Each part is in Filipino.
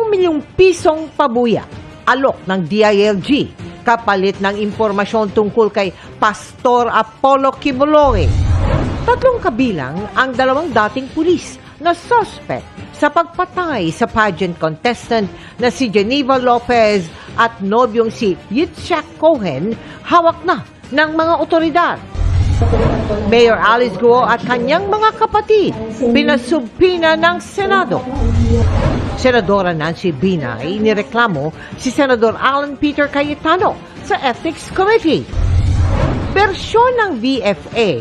milyong pisong pabuya, alok ng DILG, kapalit ng impormasyon tungkol kay Pastor Apollo Quiboloy. 3 kabilang ang 2 dating pulis na suspect sa pagpatay sa pageant contestant na si Geneva Lopez at nobyong si Yitzhak Cohen, hawak na ng mga otoridad. Mayor Alice Guo at kanyang mga kapatid pinasubpina ng Senado. Senadora Nancy Binay nireklamo si Senador Alan Peter Cayetano sa Ethics Committee. Bersyon ng VFA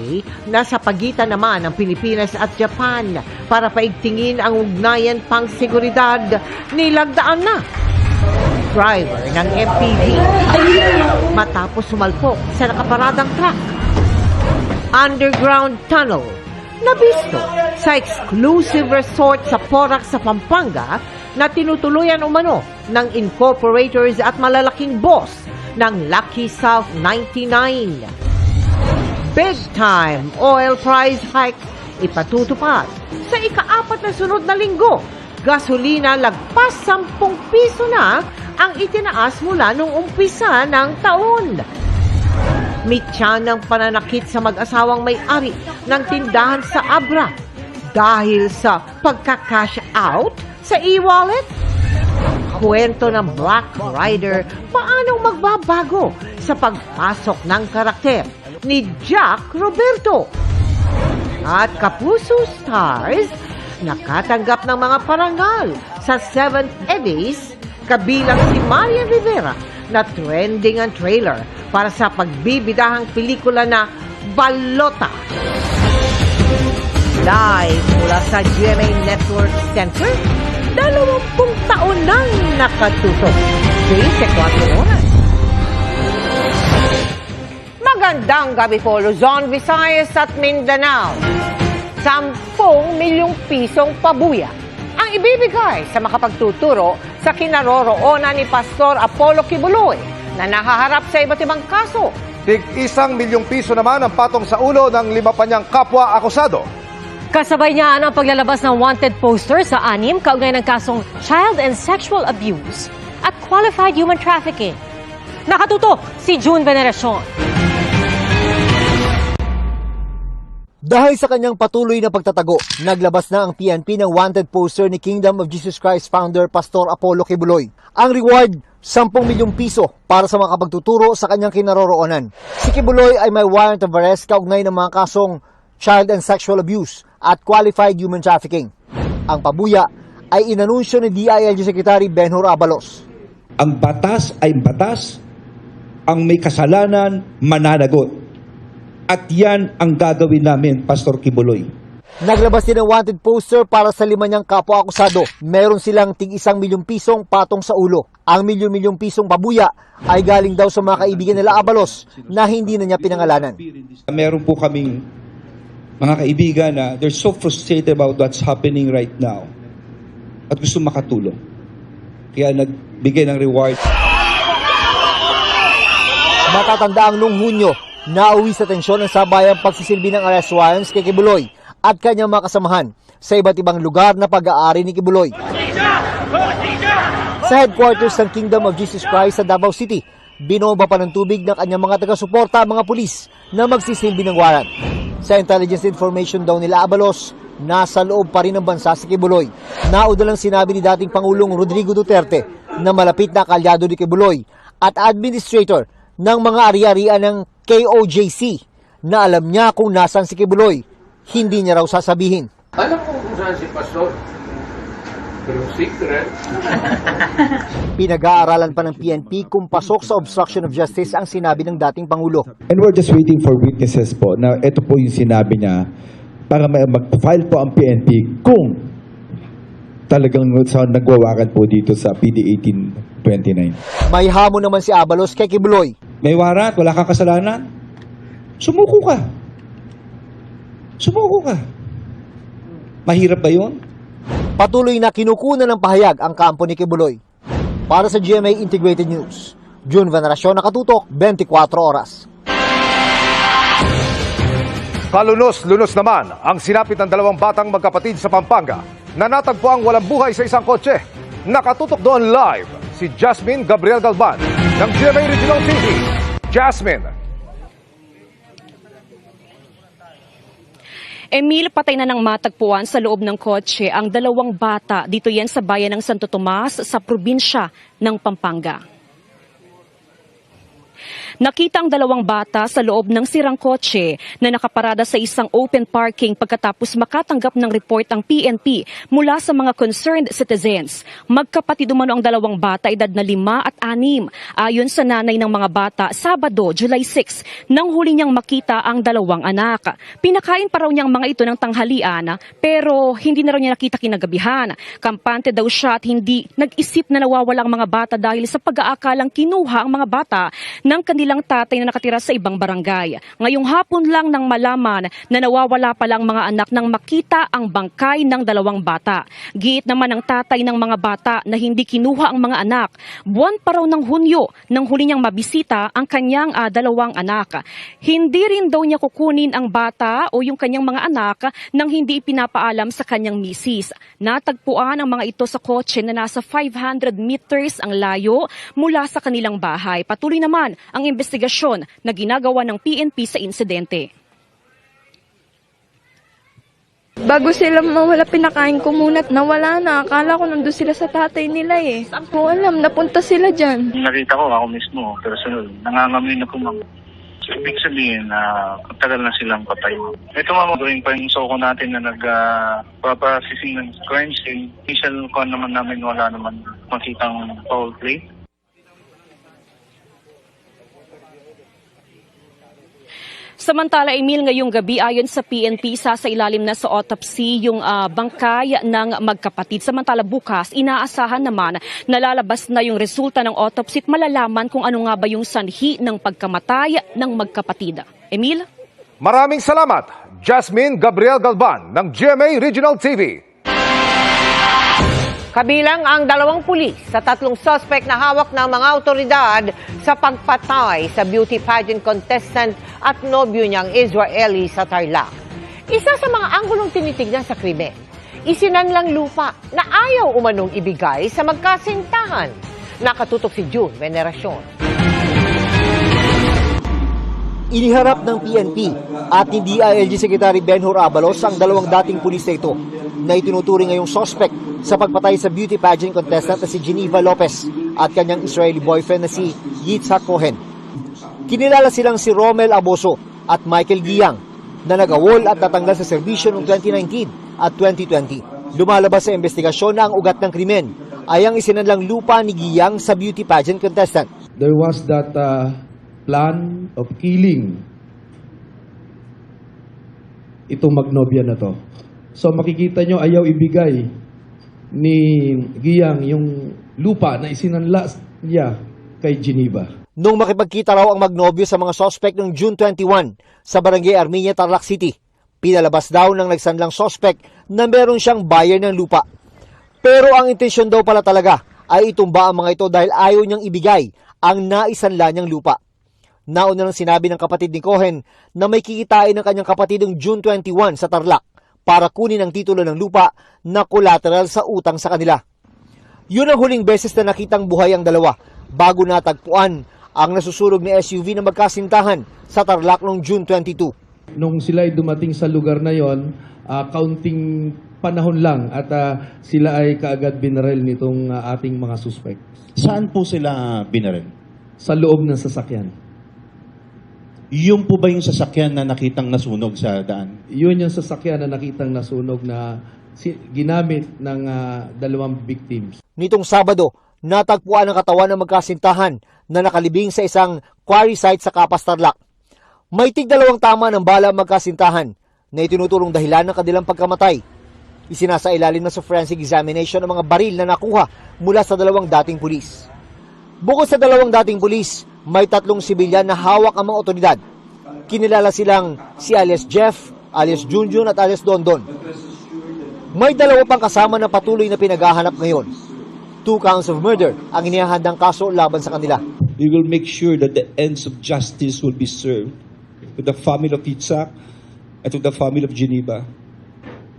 na sa pagitan naman ng Pilipinas at Japan para paigtingin ang ugnayan pang seguridad nilagdaan na. Driver ng MPV matapos sumalpok sa nakaparadang truck. Underground tunnel nabisto sa exclusive resort sa Porac sa Pampanga na tinutuluyan umano ng incorporators at malalaking boss ng Lucky South 99. Big time oil price hike ipatutupad sa ika-4 na sunod na linggo. Gasolina lagpas 10 piso na ang itinaas mula nung umpisa ng taon. Mityan ng pananakit sa mag-asawang may-ari ng tindahan sa Abra dahil sa pagka-cash out sa e-wallet. Kwento ng Black Rider paanong magbabago sa pagpasok ng karakter ni Jack Roberto. At Kapuso Stars nakatanggap ng mga parangal sa 7th Eddies, kabilang si Marian Rivera na trending ang trailer para sa pagbibidahang pelikula na Balota. Live mula sa GMA Network Center, 20 taon nang nakatutok. 24 oras. Magandang gabi po, Luzon, Visayas at Mindanao. 10 milyong pisong pabuya ang ibibigay sa makapagtuturo sa kinaroroonan ni Pastor Apollo Quiboloy na nahaharap sa iba't ibang kaso. Tig-1 milyong piso naman ang patong sa ulo ng 5 pa niyang kapwa akusado. Kasabay niya ang paglalabas ng wanted poster sa 6 kaugnay ng kasong child and sexual abuse at qualified human trafficking. Nakatutok si June Veneracion. Dahil sa kanyang patuloy na pagtatago, naglabas na ang PNP ng wanted poster ni Kingdom of Jesus Christ founder Pastor Apollo Quiboloy. Ang reward, 10 milyong piso para sa mga kapagtuturo sa kanyang kinaroroonan. Si Quiboloy ay may warrant of arrest kaugnay ng mga kasong child and sexual abuse at qualified human trafficking. Ang pabuya ay inanunsyo ni DILG Secretary Benhur Abalos. Ang batas ay batas, ang may kasalanan mananagot. At yan ang gagawin namin, Pastor Quiboloy. Naglabas din ng wanted poster para sa 5 niyang kapwa-akusado. Meron silang tig-1 milyong pisong patong sa ulo. Ang milyon-milyong pisong pabuya ay galing daw sa mga kaibigan nila Abalos na hindi na niya pinangalanan. Meron po kaming mga kaibigan na they're so frustrated about what's happening right now at gusto makatulong. Kaya nagbigay ng reward. Matatandaang noong Hunyo, nauwi sa tensyon ang sabayang pagsisilbi ng arrest warrants kay Quiboloy at kanyang mga kasamahan sa iba't ibang lugar na pag-aari ni Quiboloy. Sa headquarters ng Kingdom of Jesus Christ sa Davao City, binomba pa ng tubig ng kanyang mga taga-suporta mga pulis na magsisilbi ng warrant. Sa intelligence information daw nila Abalos, nasa loob pa rin ng bansa si Quiboloy. Naudalang sinabi ni dating Pangulong Rodrigo Duterte na malapit na kalyado ni Quiboloy at administrator ng mga ari-arian ng KOJC na alam niya kung nasan si Quiboloy, hindi niya raw sasabihin. Alam ko kung saan si Pastor. Pero secret. Pinag-aaralan pa ng PNP kung pasok sa obstruction of justice ang sinabi ng dating Pangulo. And we're just waiting for witnesses po na ito po yung sinabi niya para mag-file po ang PNP kung talagang nagwawakan po dito sa PD 1829. May hamon naman si Abalos kay Quiboloy. May warrant, wala kang kasalanan. Sumuko ka. Sumuko ka. Mahirap ba yun? Patuloy na kinukunan ng pahayag ang kampo ni Quiboloy. Para sa GMA Integrated News, June Veneracion, nakatutok, 24 oras. Kalunos-lunos naman ang sinapit ng 2 batang magkapatid sa Pampanga na natagpo ang walang buhay sa isang kotse. Nakatutok doon live si Jasmine Gabriel Galban ng GMA Regional TV. Jasmine. Emil, patay na ng matagpuan sa loob ng kotse ang 2 bata. Dito yan sa bayan ng Santo Tomas sa probinsya ng Pampanga. Nakita ang 2 bata sa loob ng sirang kotse na nakaparada sa isang open parking pagkatapos makatanggap ng report ang PNP mula sa mga concerned citizens. Magkapatid umano ang 2 bata, edad na 5 at 6. Ayon sa nanay ng mga bata, Sabado, July 6, nang huli niyang makita ang 2 anak. Pinakain pa raw niyang mga ito ng tanghalian pero hindi na raw niya nakita kinagabihan. Kampante daw siya at hindi nag-isip na nawawala ang mga bata dahil sa pag-aakalang kinuha ang mga bata ng kanilang tatay na nakatira sa ibang barangay. Ngayong hapon lang nang malaman na nawawala pala ang mga anak nang makita ang bangkay ng 2 bata. Giit naman ng tatay ng mga bata na hindi kinuha ang mga anak. Buwan pa raw ng Hunyo nang huli niyang mabisita ang kanyang 2 anak. Hindi rin daw niya kukunin ang bata o yung kanyang mga anak nang hindi ipinapaalam sa kanyang misis. Natagpuan ang mga ito sa kotse na nasa 500 meters ang layo mula sa kanilang bahay. Patuloy naman ang investigasyon na ginagawa ng PNP sa insidente. Bago sila mawala, pinakain ko muna at nawala na. Akala ko nandun sila sa tatay nila eh. Saan ko alam, napunta sila dyan. Nakita ko ako mismo, personal. Nangangamoy na po, ma'am. So, ibig sabihin na tagal na silang patay. Ito ma'am, gawin pa yung soko natin na nag-processing ng crime scene. Initial con naman namin wala naman makitang foul play. Samantala, Emil, ngayong gabi ayon sa PNP, ilalim na sa autopsy yung bangkay ng magkapatid. Samantala bukas, inaasahan naman na lalabas na yung resulta ng autopsy at malalaman kung ano nga ba yung sanhi ng pagkamatay ng magkapatid. Emil? Maraming salamat, Jasmine Gabriel Galban ng GMA Regional TV. Kabilang ang 2 pulis sa 3 suspect na hawak ng mga autoridad sa pagpatay sa beauty pageant contestant at nobyo niyang Israeli sa Tarlac. Isa sa mga anggulong tinitignan sa krimen, isinanlang lupa na ayaw umanong ibigay sa magkasintahan. Nakatutok si June Veneracion. Iniharap ng PNP at ni DILG Secretary Benhur Abalos ang 2 dating pulis na ito na itinuturing ngayong suspect sa pagpatay sa beauty pageant contestant na si Geneva Lopez at kanyang Israeli boyfriend na si Yitzhak Cohen. Kinilala silang si Romel Aboso at Michael Giyang na nagawol at natanggal sa serbisyo noong 2019 at 2020. Lumalabas sa investigasyon na ang ugat ng krimen ay ang isinanlang lupa ni Giyang sa beauty pageant contestant. There was that plan of killing itong magnobya na to. So makikita nyo, ayaw ibigay ni Giyang yung lupa na isinanla niya kay Geneva. Nung makipagkita raw ang magnobyo sa mga suspect noong June 21 sa Barangay Armenia, Tarlac City, pinalabas daw ng nagsanlang suspect na meron siyang buyer ng lupa. Pero ang intensyon daw pala talaga ay itumba ang mga ito dahil ayaw niyang ibigay ang naisanla niyang lupa. Nauna nang sinabi ng kapatid ni Cohen na may kikitain ng kanyang kapatid noong June 21 sa Tarlac para kunin ang titulo ng lupa na collateral sa utang sa kanila. Yun ang huling beses na nakitang buhay ang 2 bago natagpuan ang nasusunog na SUV na magkasintahan sa Tarlac noong June 22. Nung sila ay dumating sa lugar na yon, counting panahon lang at sila ay kaagad binaril nitong ating mga suspect. Saan po sila binaril? Sa loob ng sasakyan. Yung po ba yung sasakyan na nakitang nasunog sa daan? Yun yung sasakyan na nakitang nasunog na ginamit ng 2 victims. Nitong Sabado, natagpuan ang katawan ng magkasintahan na nakalibing sa isang quarry site sa Capas, Tarlac. May tig-2 tama ng bala ang magkasintahan na itinuturong dahilan ng kanilang pagkamatay. Isinasailalim na sa forensic examination ang mga baril na nakuha mula sa 2 dating pulis. Bukod sa 2 dating pulis, may 3 sibilyan na hawak ang mga otoridad. Kinilala silang si alias Jeff, alias Junjun at alias Dondon. May 2 pang kasama na patuloy na pinaghahanap ngayon. 2 counts of murder ang inihahandang kaso laban sa kanila. We will make sure that the ends of justice will be served to the family of Yitzhak and to the family of Geneva.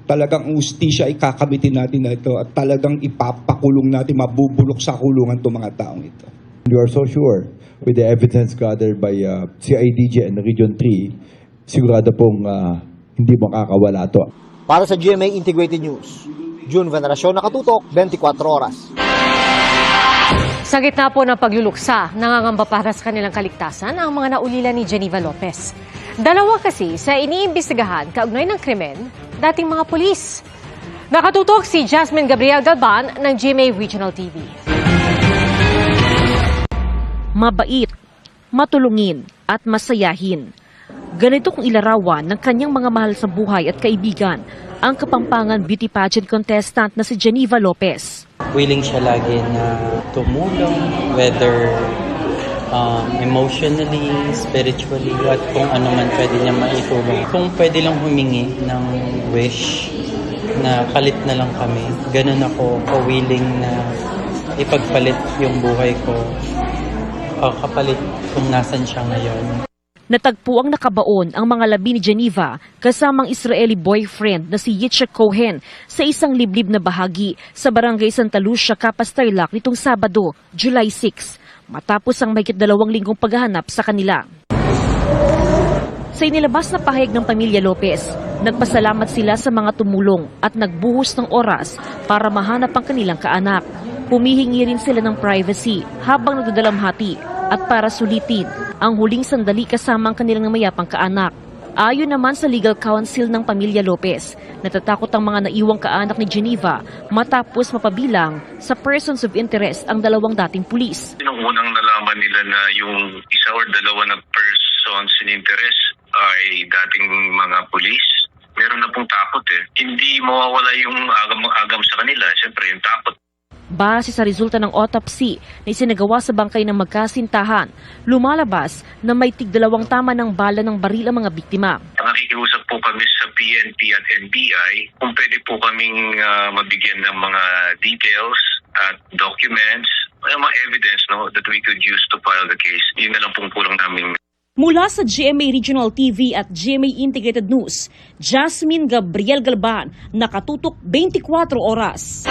talagang ang ustisya ay kakamitin natin na ito at talagang ipapakulong natin, mabubulok sa kulungan itong mga taong ito. We are so sure with the evidence gathered by CIDG and Region 3, sigurado pong hindi makakawala ito. Para sa GMA Integrated News, June Veneracion, Nakatutok, 24 Oras. Sa gitna po ng pagluluksa, nangangamba para sa kanilang kaligtasan ang mga naulila ni Geneva Lopez. Dalawa kasi sa iniimbestigahan kaugnay ng krimen, dating mga pulis. Nakatutok si Jasmine Gabriel Galban ng GMA Regional TV. Mabait, matulungin at masayahin. Ganito kung ilarawan ng kanyang mga mahal sa buhay at kaibigan ang Kapampangan beauty pageant contestant na si Geneva Lopez. Willing siya lagi na tumulong, whether emotionally, spiritually, at kung ano man pwede niya maitulong. Kung pwede lang humingi ng wish na palit na lang kami, ganun ako willing na ipagpalit yung buhay ko, kapalit kung nasan siya ngayon. Natagpo ang nakabaon ang mga labi ni Geneva kasamang Israeli boyfriend na si Yitzhak Cohen sa isang liblib na bahagi sa barangay Santa Lucia, Capas, Tarlac nitong Sabado, July 6, matapos ang mahigit 2 linggong paghahanap sa kanila. Sa inilabas na pahayag ng pamilya Lopez, nagpasalamat sila sa mga tumulong at nagbuhos ng oras para mahanap ang kanilang kaanak. Humihingi rin sila ng privacy habang nagdadalamhati at para sulitin ang huling sandali kasama ang kanilang mayapang kaanak. Ayon naman sa legal counsel ng pamilya Lopez, natatakot ang mga naiwang kaanak ni Geneva matapos mapabilang sa persons of interest ang 2 dating pulis. Nung unang nalaman nila na yung isa or 2 na persons in interest ay dating mga pulis, meron na pong takot eh. Hindi mawawala yung agam sa kanila, siyempre yung takot. Base sa resulta ng autopsy na isinagawa sa bangkay ng magkasintahan, lumalabas na may tig 2 tama ng bala ng baril ang mga biktima. Nakikiusap po kami sa PNP at NBI kung pwede po kaming mabigyan ng mga details at documents, mga evidence that we could use to file the case. Yun na lang pong kulang namin. Mula sa GMA Regional TV at GMA Integrated News, Jasmine Gabriel Galban, Nakatutok 24 Oras.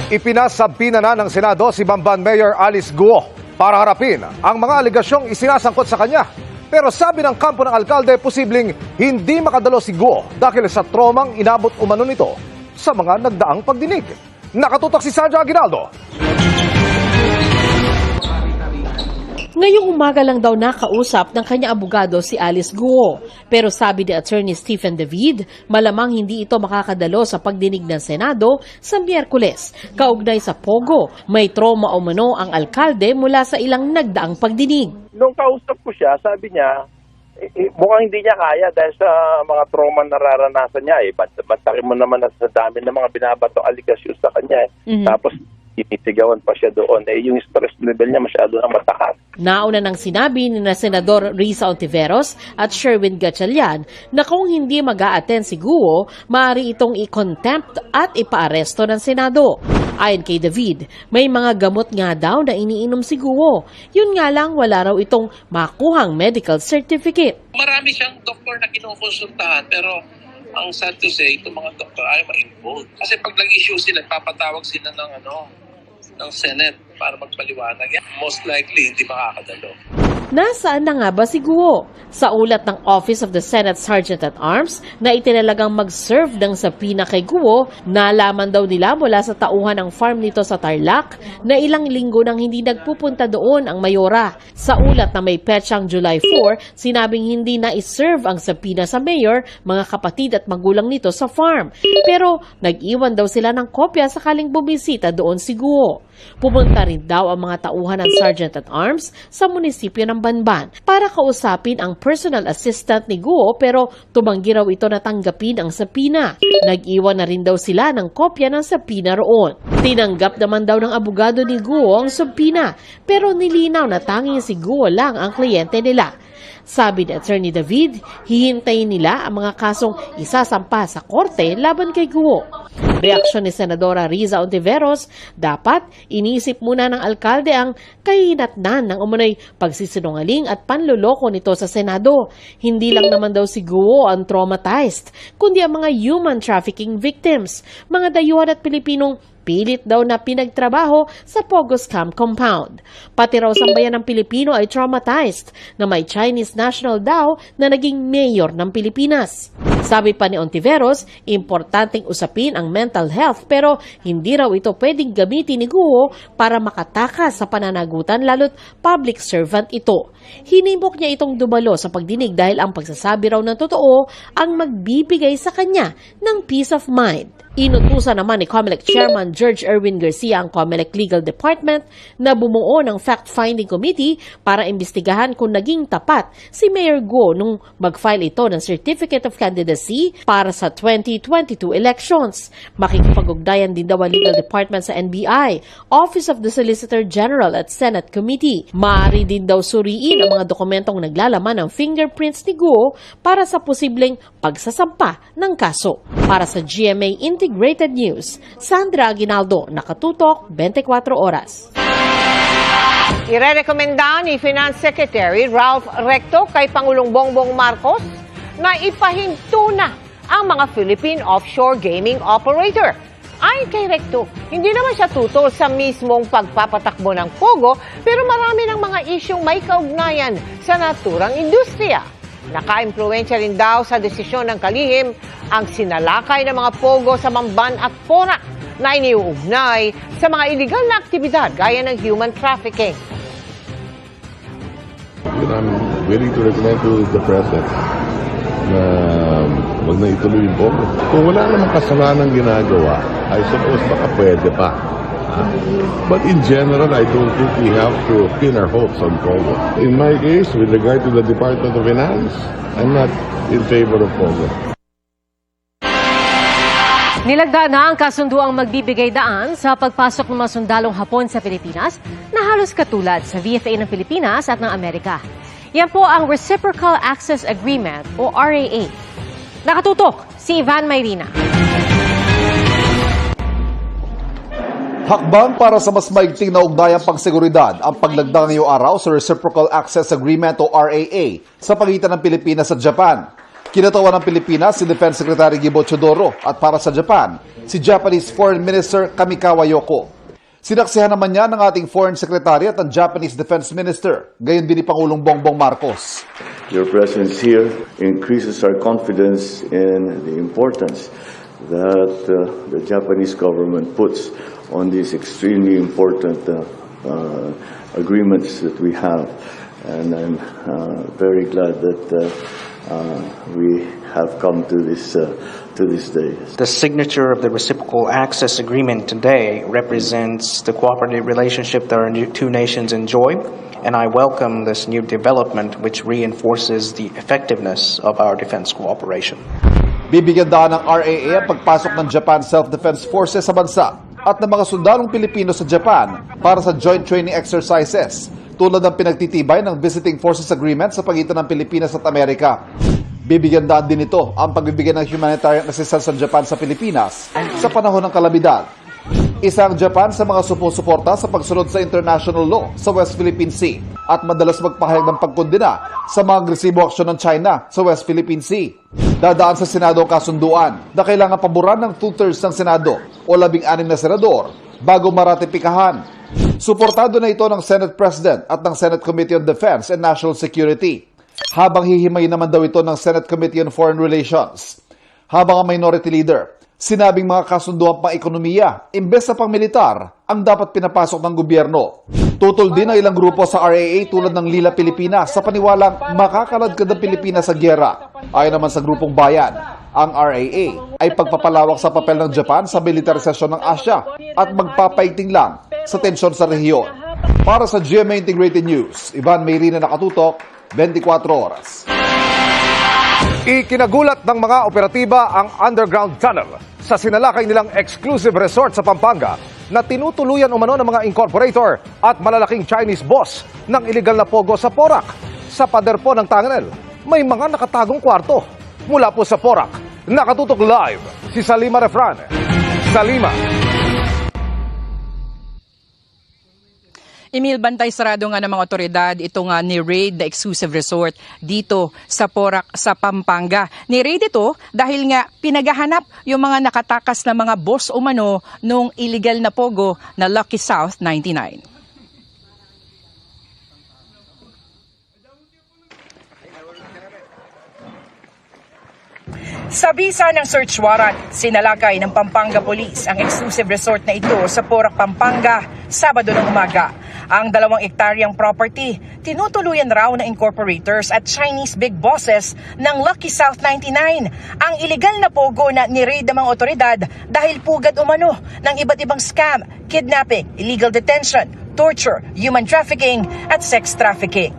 Ipinasabina na ng Senado si Bamban Mayor Alice Guo para harapin ang mga aligasyong isinasangkot sa kanya. Pero sabi ng kampo ng alkalde, posibleng hindi makadalo si Guo dahil sa tromang inabot umano nito sa mga nagdaang pagdinig. Nakatutok si Sandra Aguinaldo. Ngayong umaga lang daw nakausap ng kanyang abogado si Alice Guo. Pero sabi ni Attorney Stephen David, malamang hindi ito makakadalo sa pagdinig ng Senado sa Miyerkules. Kaugnay sa Pogo, may trauma umano ang alkalde mula sa ilang nagdaang pagdinig. Nung kausap ko siya, sabi niya, mukhang hindi niya kaya dahil sa mga trauma na nararanasan niya. Bantakin mo naman sa dami ng mga binabato aligasyon sa kanya. Tapos, tinitigawan pa siya doon. Yung stress level niya masyado na mataas. Nauna nang sinabi ni na Senador Risa Ontiveros at Sherwin Gatchalian na kung hindi mag-a-attend si Guo, maaari itong i-contempt at ipaaresto ng Senado. Ayon kay David, may mga gamot nga daw na iniinom si Guo. Yun nga lang wala raw itong makuhang medical certificate. Marami siyang doktor na kinukonsultahan pero ang sad to say, itong mga doktor ay ma-involved. Kasi pag nag-issue sila, papatawag sila ng Senate para magpaliwanag. Most likely, hindi makakadalo. Nasaan na nga ba si Guo? Sa ulat ng Office of the Senate Sergeant-at-Arms na itinalagang mag-serve ng sapina kay Guo, nalaman daw nila mula sa tauhan ng farm nito sa Tarlac na ilang linggo nang hindi nagpupunta doon ang mayora. Sa ulat na may petsang July 4, sinabing hindi na iserve ang sapina sa mayor, mga kapatid at magulang nito sa farm. Pero nag-iwan daw sila ng kopya sakaling bumisita doon si Guo. Pumunta rin daw ang mga tauhan ng Sergeant-at-Arms sa munisipyo ng Banban para kausapin ang personal assistant ni Guo pero tumanggi raw ito na tanggapin ang sapina. Nag-iwan na rin daw sila ng kopya ng sapina roon. Tinanggap naman daw ng abogado ni Guo ang sapina pero nilinaw na tanging si Guo lang ang kliyente nila. Sabi ni Attorney David, hihintayin nila ang mga kasong isasampa sa korte laban kay Guo. Reaksyon ni Senadora Riza Ontiveros, dapat iniisip muna ng alkalde ang kahinatnan ng umunoy pagsisinungaling at panloloko nito sa Senado. Hindi lang naman daw si Guo ang traumatized, kundi ang mga human trafficking victims, mga dayuhan at Pilipinong pilit daw na pinagtrabaho sa Pogo Scam Compound. Pati raw sambayan ng Pilipino ay traumatized na may Chinese national daw na naging mayor ng Pilipinas. Sabi pa ni Ontiveros, importanteng usapin ang mental health pero hindi raw ito pwedeng gamitin ni Guo para makatakas sa pananagutan lalo't public servant ito. Hinimok niya itong dumalo sa pagdinig dahil ang pagsasabi raw ng totoo ang magbibigay sa kanya ng peace of mind. Inutusan naman ni COMELEC Chairman George Erwin Garcia ang COMELEC Legal Department na bumuo ng fact-finding committee para imbestigahan kung naging tapat si Mayor Guo nung mag-file ito ng Certificate of Candidacy para sa 2022 elections. Makikipag-ugnayan din daw ang Legal Department sa NBI, Office of the Solicitor General at Senate Committee. Maaari din daw suriin ang mga dokumentong naglalaman ng fingerprints ni Guo para sa posibleng pagsasampa ng kaso. Para sa GMA Integrated News, Sandra Aguinaldo, nakatutok 24 oras. Irerekomenda ni Finance Secretary Ralph Recto kay Pangulong Bongbong Marcos na ipahinto na ang mga Philippine offshore gaming operator. Ayon kay Recto, hindi naman siya tutol sa mismong pagpapatakbo ng Pogo pero marami ng mga isyong may kaugnayan sa naturang industriya. Naka-impluensya rin daw sa desisyon ng kalihim ang sinalakay ng mga Pogo sa Mamban at Porac na iniuugnay sa mga iligal na aktibidad gaya ng human trafficking. I'm willing to recommend to the President na wag na ituloy yung Pogo. Kung wala namang kasalanan ginagawa, I suppose baka pwede pa. But in general, I don't think we have to pin our hopes on Pogo. In my case, with regard to the Department of Finance, I'm not in favor of Pogo. Nilagdaan na ang kasunduang magbibigay daan sa pagpasok ng mga sundalong Hapon sa Pilipinas na halos katulad sa VFA ng Pilipinas at ng Amerika. Yan po ang Reciprocal Access Agreement o RAA. Nakatutok si Ivan Mayrina. Hakbang para sa mas maigting na ugnayang pagseguridad ang paglagda ngayong araw sa Reciprocal Access Agreement o RAA sa pagitan ng Pilipinas at Japan. Kinatawan ng Pilipinas si Defense Secretary Gibo Chodoro at para sa Japan, si Japanese Foreign Minister Kamikawa Yoko. Sinaksihan naman niya ng ating Foreign Secretary at ang Japanese Defense Minister, gayon din ni Pangulong Bongbong Marcos. Your presence here increases our confidence in the importance that the Japanese government puts on these extremely important agreements that we have. And I'm very glad that we have come to this day. The signature of the Reciprocal Access Agreement today represents the cooperative relationship that our two nations enjoy, and I welcome this new development which reinforces the effectiveness of our defense cooperation. Bibigyan daan ng RAA ang pagpasok ng Japan Self-Defense Forces sa bansa at ng mga sundalong Pilipino sa Japan para sa joint training exercises tulad ng pinagtitibay ng Visiting Forces Agreement sa pagitan ng Pilipinas at Amerika. Bibigyan daan din ito ang pagbibigay ng humanitarian assistance ng Japan sa Pilipinas sa panahon ng kalamidad. Isa ang Japan sa mga sumusuporta sa pagsunod sa international law sa West Philippine Sea at madalas magpahayag ng pagkondena sa mga agresibo aksyon ng China sa West Philippine Sea. Dadaan sa Senado ang kasunduan na kailangan paboran ng 2/3 ng Senado o 16 na senador bago maratipikahan. Suportado na ito ng Senate President at ng Senate Committee on Defense and National Security. Habang hihimayin naman daw ito ng Senate Committee on Foreign Relations. Habang ang Minority Leader, sinabing mga kasunduan pang ekonomiya, imbes sa pang-militar, ang dapat pinapasok ng gobyerno. Tutol din ang ilang grupo sa RAA tulad ng Lila Pilipinas sa paniwalang makakaladkad ang Pilipinas sa gyera. Ayon naman sa grupong Bayan, ang RAA ay pagpapalawak sa papel ng Japan sa militarisasyon ng Asya at magpapaigting lang sa tensyon sa rehiyon. Para sa GMA Integrated News, Ivan Mayrina, nakatutok 24 oras. Ikinagulat ng mga operatiba ang underground tunnel sa sinalakay nilang exclusive resort sa Pampanga na tinutuluyan umano ng mga incorporator at malalaking Chinese boss ng iligal na Pogo sa Porac. Sa pader po ng tunnel, may mga nakatagong kwarto. Mula po sa Porac, nakatutok live si Salima Refran. Salima. Emil, bantay sarado nga ng mga otoridad ito nga ni-raid the exclusive resort dito sa Porac sa Pampanga. Ni-raid ito dahil nga pinagahanap yung mga nakatakas na mga boss umano nung illegal na pogo na Lucky South 99. Sa bisa ng search warrant, sinalakay ng Pampanga Police ang exclusive resort na ito sa Porac, Pampanga, Sabado ng umaga. Ang 2 hektaryang property, tinutuluyan raw na incorporators at Chinese big bosses ng Lucky South 99. Ang illegal na pogo na ni-raid ng mga otoridad dahil pugad umano ng iba't ibang scam, kidnapping, illegal detention, torture, human trafficking at sex trafficking.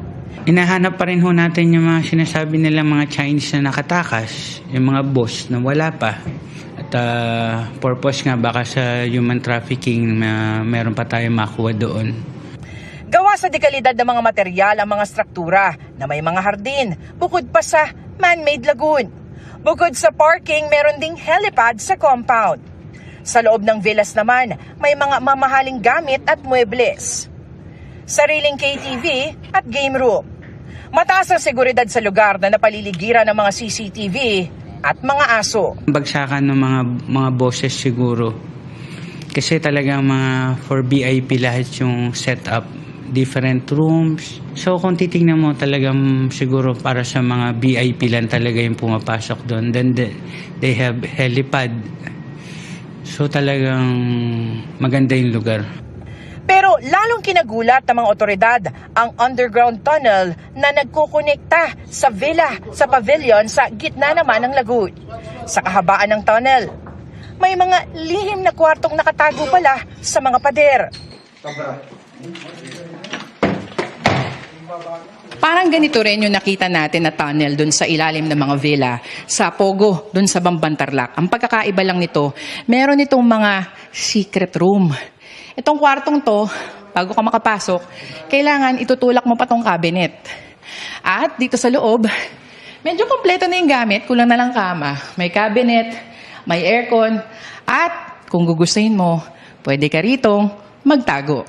Hinahanap pa rin ho natin yung mga sinasabi nila mga Chinese na nakatakas, yung mga boss na wala pa. At purpose nga baka sa human trafficking na meron pa tayong makuha doon. Gawa sa dekalidad ng mga material ang mga struktura na may mga hardin, bukod pa sa man-made lagoon. Bukod sa parking, meron ding helipad sa compound. Sa loob ng villas naman, may mga mamahaling gamit at muebles. Sariling KTV at game room. Mataas ang seguridad sa lugar na napaliligiran ng mga CCTV at mga aso. Bagsakan ng mga bosses siguro. Kasi talagang mga for VIP lahat yung setup. Different rooms. So kung titingnan mo talagang siguro para sa mga VIP lang talaga yung pumapasok doon. Then they have helipad. So talagang maganda yung lugar. Pero lalong kinagulat ng mga otoridad ang underground tunnel na nagkukonekta sa villa sa pavilion sa gitna naman ng lagoon. Sa kahabaan ng tunnel, may mga lihim na kwartong nakatago pala sa mga pader. Parang ganito rin yung nakita natin na tunnel dun sa ilalim ng mga villa sa Pogo, dun sa Bambantarlac. Ang pagkakaiba lang nito, meron itong mga secret room. Itong kwartong to, bago ka makapasok, kailangan itutulak mo pa tong cabinet. At dito sa loob, medyo kompleto na yung gamit, kulang na lang kama. May cabinet, may aircon, at kung gugustuhin mo, pwede ka ritong magtago.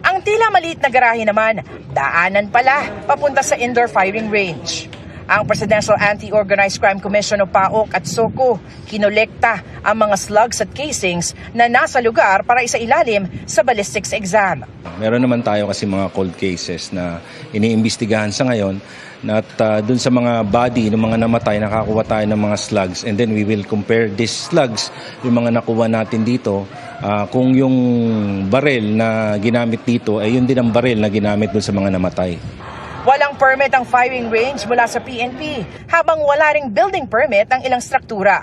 Ang tila maliit na garahe naman, daanan pala papunta sa indoor firing range. Ang Presidential Anti-Organized Crime Commission o PAOK at SOCO kinolekta ang mga slugs at casings na nasa lugar para isailalim sa ballistics exam. Meron naman tayo kasi mga cold cases na iniimbestigahan sa ngayon at dun sa mga body ng mga namatay, nakakuha tayo ng mga slugs and then we will compare these slugs, yung mga nakuha natin dito, kung yung baril na ginamit dito ay yun din ang baril na ginamit dun sa mga namatay. Walang permit ang firing range mula sa PNP, habang wala ring building permit ang ilang struktura.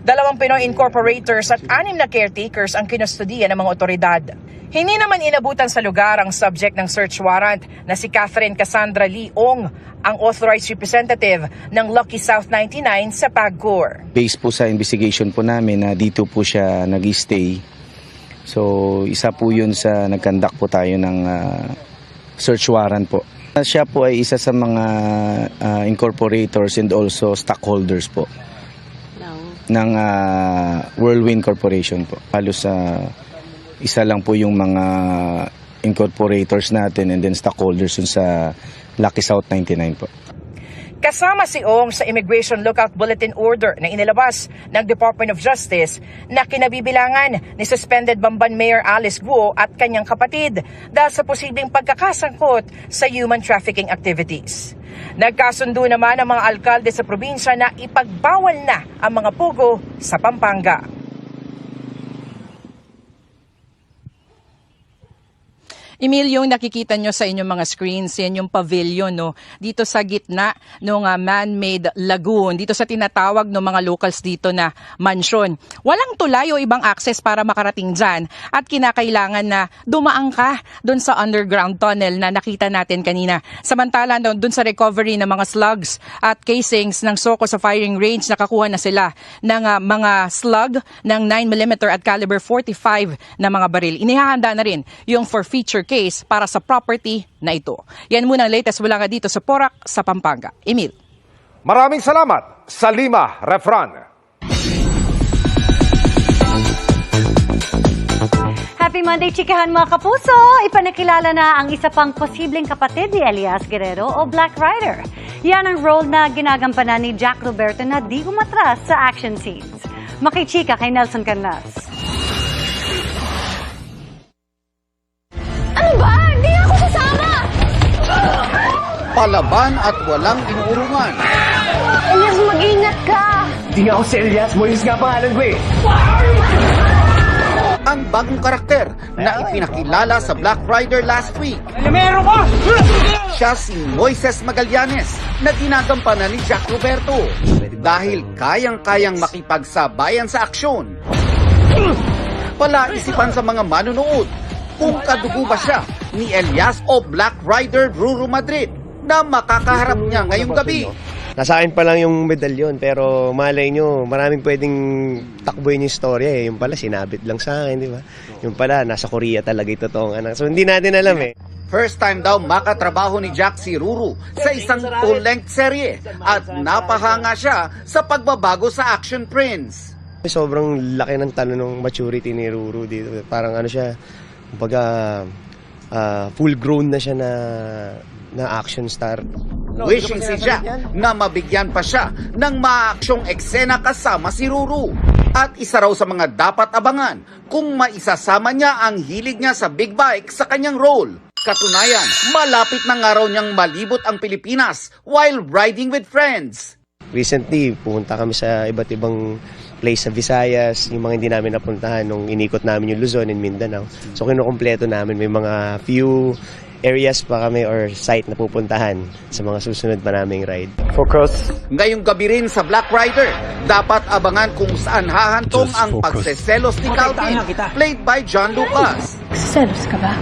2 Pinoy incorporators at 6 na caretakers ang kinustudiyan ng mga otoridad. Hindi naman inabutan sa lugar ang subject ng search warrant na si Catherine Cassandra Leong, ang authorized representative ng Lucky South 99 sa PAGCOR. Based po sa investigation po namin na dito po siya nag-stay. So isa po yun sa nag-conduct po tayo ng search warrant po. Siya po ay isa sa mga incorporators and also stockholders po ng Whirlwind Corporation po. Halos isa lang po yung mga incorporators natin and then stockholders dun sa Lucky South 99 po. Kasama si Ong sa Immigration Lookout Bulletin Order na inilabas ng Department of Justice na kinabibilangan ni suspended Bamban Mayor Alice Guo at kanyang kapatid dahil sa posibleng pagkakasangkot sa human trafficking activities. Nagkasundo naman ang mga alkalde sa probinsya na ipagbawal na ang mga pugo sa Pampanga. Emil, yung nakikita nyo sa inyong mga screens, yan yung pavilion, no? Dito sa gitna ng man-made lagoon, dito sa tinatawag ng mga locals dito na mansion. Walang tulay o ibang access para makarating dyan at kinakailangan na dumaan ka doon sa underground tunnel na nakita natin kanina. Samantala, doon sa recovery ng mga slugs at casings ng SOCO sa firing range, nakakuha na sila ng mga slug ng 9mm at caliber 45 na mga baril. Inihahanda na rin yung for feature murder case para sa property na ito. Yan muna ang latest mula nga dito sa Porac, sa Pampanga. Emil. Maraming salamat, Salima Refran. Happy Monday, chikahan mga kapuso! Ipanakilala na ang isa pang posibleng kapatid ni Elias Guerrero o Black Rider. Yan ang role na ginagampanan ni Jack Roberto na di umatras sa action scenes. Makichika kay Nelson Canlas. Ano ba? Hindi ako sasama! Palaban at walang inuurungan. Elias, mag-ingat ka! Di ako si Elias, Moises nga pangalan ko eh. Ang bagong karakter na ipinakilala sa Black Rider last week. Meron ko! Siya si Moises Magallanes na ginagampanan ni Jack Roberto dahil kayang-kayang makipagsabayan sa aksyon. Palaisipan sa mga manonood kung kadugo ba siya ni Elias o Black Rider Ruru Madrid na makakaharap niya ngayong gabi. Nasa akin pa lang yung medalyon, pero malay nyo, maraming pwedeng takbuhin yung storya eh. Yung pala, sinabit lang sa akin, di ba? Yung pala, nasa Korea talaga yung totoong anak. So, hindi natin alam eh. First time daw makatrabaho ni Jack si Ruru sa isang full-length serye at napahanga siya sa pagbabago sa Action Prince. Sobrang laki ng talo ng maturity ni Ruru dito. Parang ano siya, kumbaga, full grown na siya na action star. Wishing si Jack na mabigyan pa siya ng maaksyong eksena kasama si Ruru. At isa raw sa mga dapat abangan kung maisasama niya ang hilig niya sa big bike sa kanyang role. Katunayan, malapit na nga raw niyang malibot ang Pilipinas while riding with friends. Recently, pumunta kami sa iba't ibang place sa Visayas, yung mga hindi namin napuntahan nung inikot namin yung Luzon and Mindanao. So kinukumpleto namin, may mga few areas pa kami or site na pupuntahan sa mga susunod pa naming ride. Focus. Ngayong gabi rin sa Black Rider, dapat abangan kung saan hahantong ang pagseselos ni Calvin, played by John Lucas. Selos ka ba?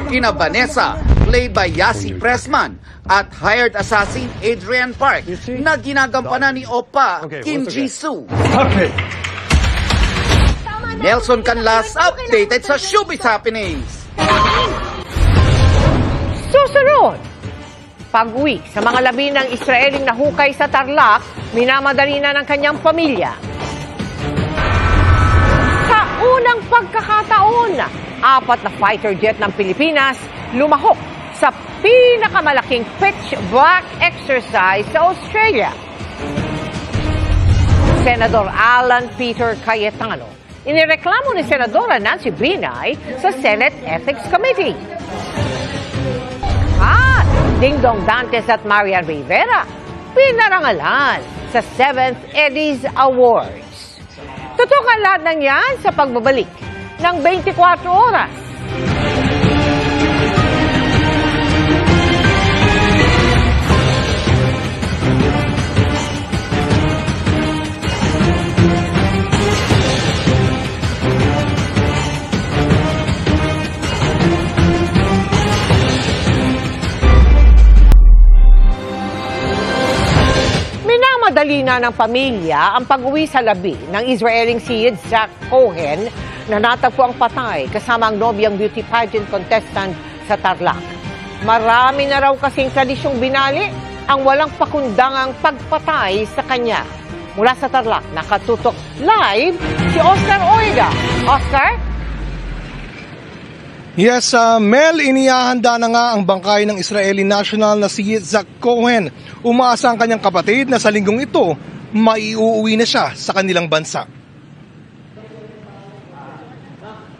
Kina Vanessa, played by Yasi Pressman, at hired assassin Adrian Park, na ginagampanan ni Oppa Kim Jisoo. Nelson Canlas, updated sa Showbiz Happenings. Susunod, pag-uwi sa mga labi ng Israeling nahukay sa Tarlac, minamadali na ng kanyang pamilya. Sa unang pagkakataon, 4 na fighter jet ng Pilipinas lumahok sa pinakamalaking pitch black exercise sa Australia. Senador Alan Peter Cayetano, inireklamo ni Senadora Nancy Binay sa Senate Ethics Committee. At Dingdong Dantes at Marian Rivera pinarangalan sa 7th Eddies Awards. Tutukan lahat ng yan sa pagbabalik ng 24 oras. Minamadali na ng pamilya ang pag-uwi sa labi ng Israeling si Yitzhak Cohen na natagpo ang patay kasama ang nobyang beauty pageant contestant sa Tarlac. Marami na raw kasing tradisyong binali ang walang pakundangang pagpatay sa kanya. Mula sa Tarlac, nakatutok live si Oscar Oida. Oscar? Yes, Mel, inihahanda na nga ang bangkay ng Israeli national na si Yitzhak Cohen. Umaasa ang kanyang kapatid na sa linggong ito, maiuuwi na siya sa kanilang bansa.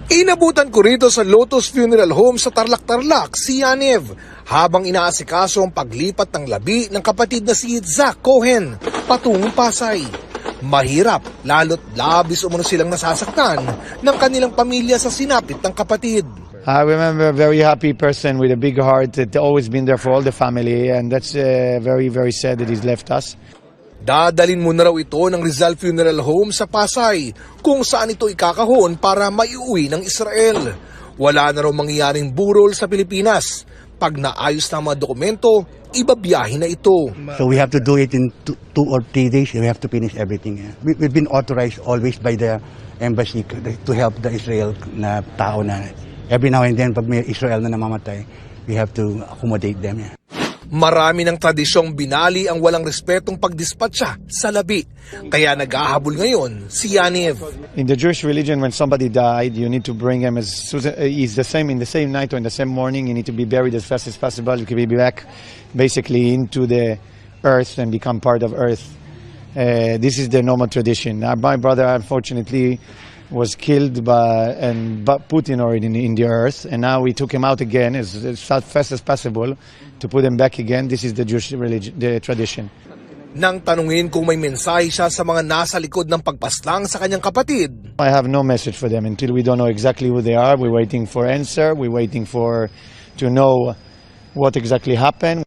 Inabutan ko rito sa Lotus Funeral Home sa Tarlac, si Yaniv, habang inaasikaso ang paglipat ng labi ng kapatid na si Yitzhak Cohen patungong Pasay. Mahirap, lalo't labis umano silang nasasaktan ng kanilang pamilya sa sinapit ng kapatid. I remember a very happy person with a big heart that always been there for all the family, and that's very, very sad that he's left us. Dadalin muna raw ito ng Rizal Funeral Home sa Pasay, kung saan ito ikakahon para maiuwi ng Israel. Wala na raw mangyayaring burol sa Pilipinas. Pag naayos na mga dokumento, ibabiyahe na ito. So we have to do it in 2 or 3 days. We have to finish everything. We've been authorized always by the embassy to help the Israel na tao na Every now and then, pag may Israel na namamatay, we have to accommodate them. Yeah. Marami ng tradisyong binali ang walang respetong pagdispatcha sa labi. Kaya nag-ahabol ngayon si Yaniv. In the Jewish religion, when somebody died, you need to bring him he's the same in the same night or in the same morning. You need to be buried as fast as possible. You can be back basically into the earth and become part of earth. This is the normal tradition. My brother, unfortunately, was killed and put in the earth, and now we took him out again as fast as possible to put him back again. This is the Jewish religion, the tradition. Nang tanungin kung may mensahe siya sa mga nasa likod ng pagpaslang sa kanyang kapatid. I have no message for them until we don't know exactly who they are. We're waiting for answer. We're waiting to know what exactly happened.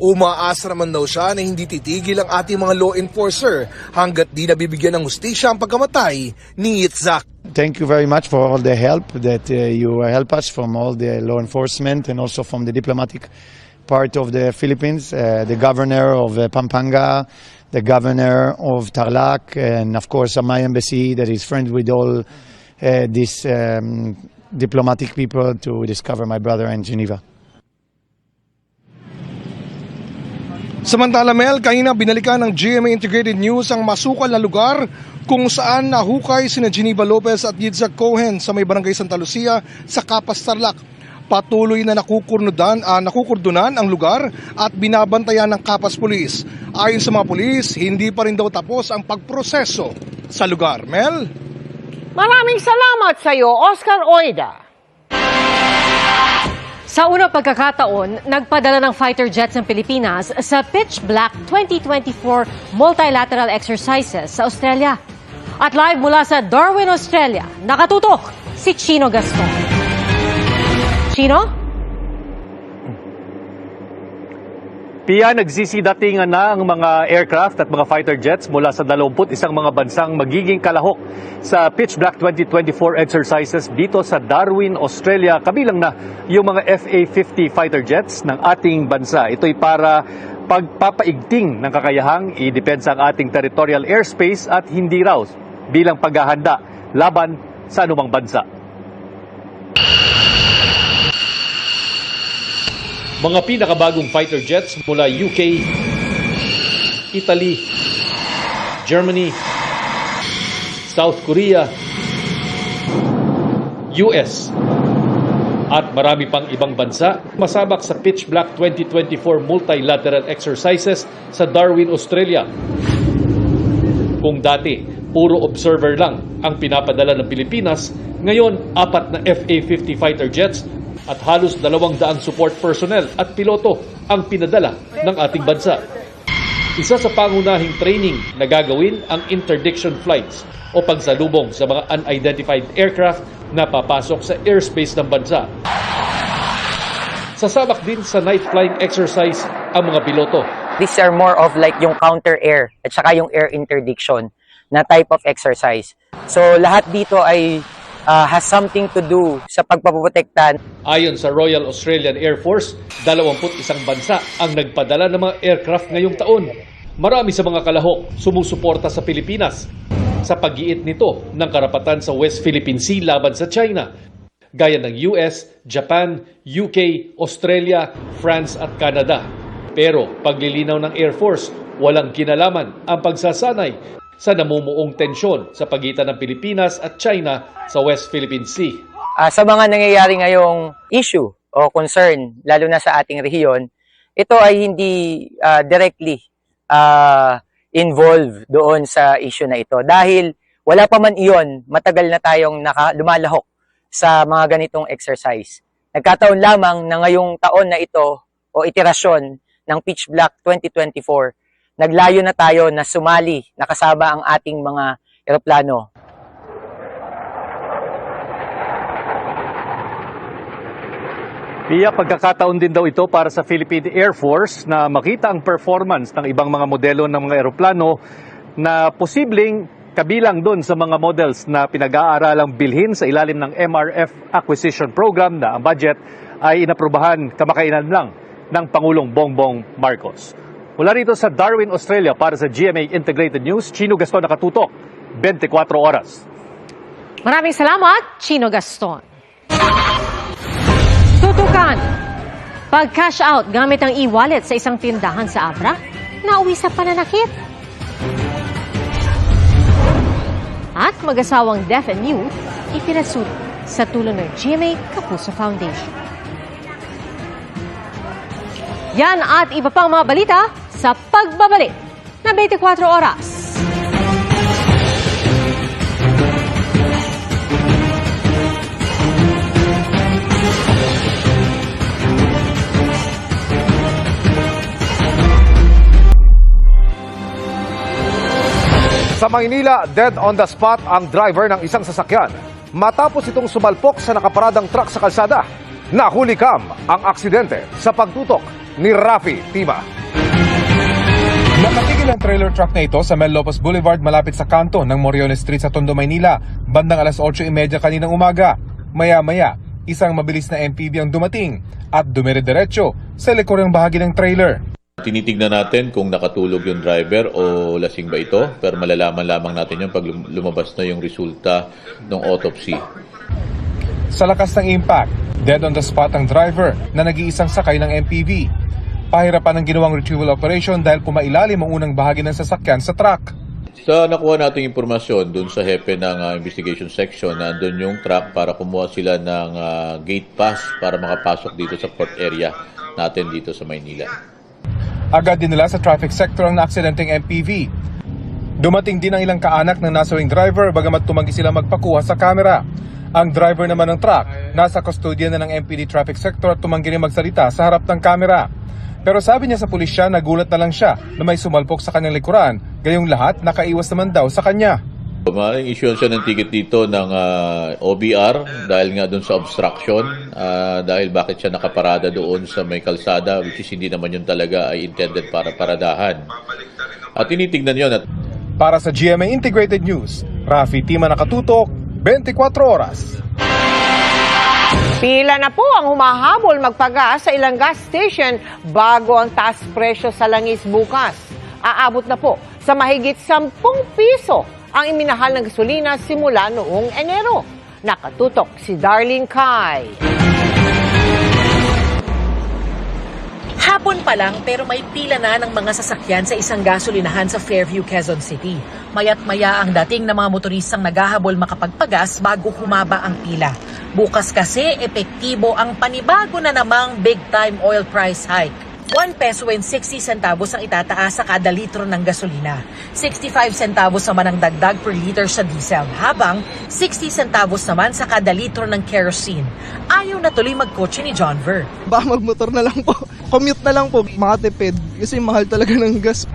Umaasa naman daw siya na hindi titigil ang ating mga law enforcer hanggat di nabibigyan ng hustisya ang pagkamatay ni Yitzhak. Thank you very much for all the help that you help us from all the law enforcement and also from the diplomatic part of the Philippines, the governor of Pampanga, the governor of Tarlac, and of course my embassy that is friends with all these diplomatic people to discover my brother in Geneva. Samantala, Mel, kanina binalikan ng GMA Integrated News ang masukal na lugar kung saan nahukay sina Geneva Lopez at Yitzhak Cohen sa may barangay Santa Lucia sa Capas, Tarlac. Patuloy na nakukurdunan ang lugar at binabantayan ng Capas Police. Ayon sa mga pulis, hindi pa rin daw tapos ang pagproseso sa lugar. Mel? Maraming salamat sa iyo, Oscar Oida. Sa unang pagkakataon, nagpadala ng fighter jets ng Pilipinas sa Pitch Black 2024 multilateral exercises sa Australia. At live mula sa Darwin, Australia, nakatutok si Chino Gaston. Chino? Pia, nagsisidatingan na ang mga aircraft at mga fighter jets mula sa 21 mga bansang magiging kalahok sa Pitch Black 2024 exercises dito sa Darwin, Australia. Kabilang na yung mga FA-50 fighter jets ng ating bansa. Ito'y para pagpapaigting ng kakayahang i-depensa ang ating territorial airspace at hindi raw bilang paghahanda laban sa anumang bansa. Mga pinakabagong fighter jets mula UK, Italy, Germany, South Korea, US, at marami pang ibang bansa masabak sa Pitch Black 2024 multilateral exercises sa Darwin, Australia. Kung dati, puro observer lang ang pinapadala ng Pilipinas, ngayon 4 na FA-50 fighter jets at halos 200 support personnel at piloto ang pinadala ng ating bansa. Isa sa pangunahing training na gagawin ang interdiction flights o pagsalubong sa mga unidentified aircraft na papasok sa airspace ng bansa. Sasabak din sa night flying exercise ang mga piloto. These are more of like yung counter-air at saka yung air interdiction na type of exercise. So lahat dito ay has something to do sa pagpaprotektan. Ayon sa Royal Australian Air Force, 21 bansa ang nagpadala ng mga aircraft ngayong taon. Marami sa mga kalahok sumusuporta sa Pilipinas sa pag-iit nito ng karapatan sa West Philippine Sea laban sa China, gaya ng US, Japan, UK, Australia, France at Canada. Pero paglilinaw ng Air Force, walang kinalaman ang pagsasanay sa namumuong tensyon sa pagitan ng Pilipinas at China sa West Philippine Sea. Sa mga nangyayari ngayong issue o concern, lalo na sa ating rehiyon, ito ay hindi directly involved doon sa issue na ito. Dahil wala pa man iyon, matagal na tayong lumalahok sa mga ganitong exercise. Nagkataon lamang na ngayong taon na ito o iterasyon ng Pitch Black 2024, naglayo na tayo na sumali, nakasama ang ating mga eroplano. Pia, pagkakataon din daw ito para sa Philippine Air Force na makita ang performance ng ibang mga modelo ng mga eroplano na posibleng kabilang doon sa mga models na pinag-aaralang bilhin sa ilalim ng MRF Acquisition Program na ang budget ay inaprubahan kamakailan lang ng Pangulong Bongbong Marcos. Mula rito sa Darwin, Australia, para sa GMA Integrated News, Chino Gaston, nakatutok, 24 oras. Maraming salamat, Chino Gaston. Bulacan. Pag-cash out gamit ang e-wallet sa isang tindahan sa Abra, nauwi sa pananakit. At mag-asawang deaf and mute, ipinasuri sa tulong ng GMA Kapuso Foundation. Yan at iba pang mga balita sa pagbabalik na 24 oras. Sa Maynila, dead on the spot ang driver ng isang sasakyan matapos itong sumalpok sa nakaparadang truck sa kalsada. Nahuli kam ang aksidente sa pagtutok ni Rafi Tima. Nakatigil ang trailer truck na ito sa Mel Lopez Boulevard malapit sa kanto ng Moriones Street sa Tondo, Maynila, bandang alas 8:30 kaninang umaga. Maya-maya, isang mabilis na MPV ang dumating at dumire-diretso sa likurang bahagi ng trailer. Tinitignan natin kung nakatulog yung driver o lasing ba ito, pero malalaman lamang natin yun pag lumabas na yung resulta ng autopsy. Sa lakas ng impact, dead on the spot ang driver na nag-iisang sakay ng MPV. Pahirapan ang ginawang retrieval operation dahil pumailalim ang unang bahagi ng sasakyan sa truck. Sa nakuha nating impormasyon dun sa hepe ng investigation section, nandun yung truck para kumuha sila ng gate pass para makapasok dito sa port area natin dito sa Maynila. Agad din nila sa traffic sector ang naaksidenteng MPV. Dumating din ang ilang kaanak ng nasawing driver bagamat tumanggi sila magpakuha sa kamera. Ang driver naman ng truck, nasa kustodya na ng MPD traffic sector at tumanggi rin magsalita sa harap ng kamera. Pero sabi niya sa pulisya, nagulat na lang siya na may sumalpok sa kanyang likuran, gayong lahat nakaiwas naman daw sa kanya. Maaaring issue siya ng ticket dito ng OBR dahil nga doon sa obstruction, dahil bakit siya nakaparada doon sa may kalsada, which is hindi naman yun talaga ay intended para paradahan. At tinitignan yun. Para sa GMA Integrated News, Rafi Tima, nakatutok, 24 oras. Pila na po ang humahabol magpagas sa ilang gas station bago ang taas presyo sa langis bukas. Aabot na po sa mahigit 10 piso ang iminahal ng gasolina simula noong Enero. Nakatutok si Darlene Kai. Hapon pa lang pero may pila na ng mga sasakyan sa isang gasolinahan sa Fairview, Quezon City. Maya't maya ang dating ng mga motoristang naghahabol makapagpagas bago humaba ang pila. Bukas kasi epektibo ang panibago na namang big-time oil price hike. 1 peso and 60 centavos ang itataas sa kada litro ng gasolina. 65 centavos naman ang dagdag per liter sa diesel, habang 60 centavos naman sa kada litro ng kerosene. Ayaw na tuloy magkotse ni John Ver. Baka magmotor na lang po. Commute na lang po, makatipid. Kasi mahal talaga ng gas.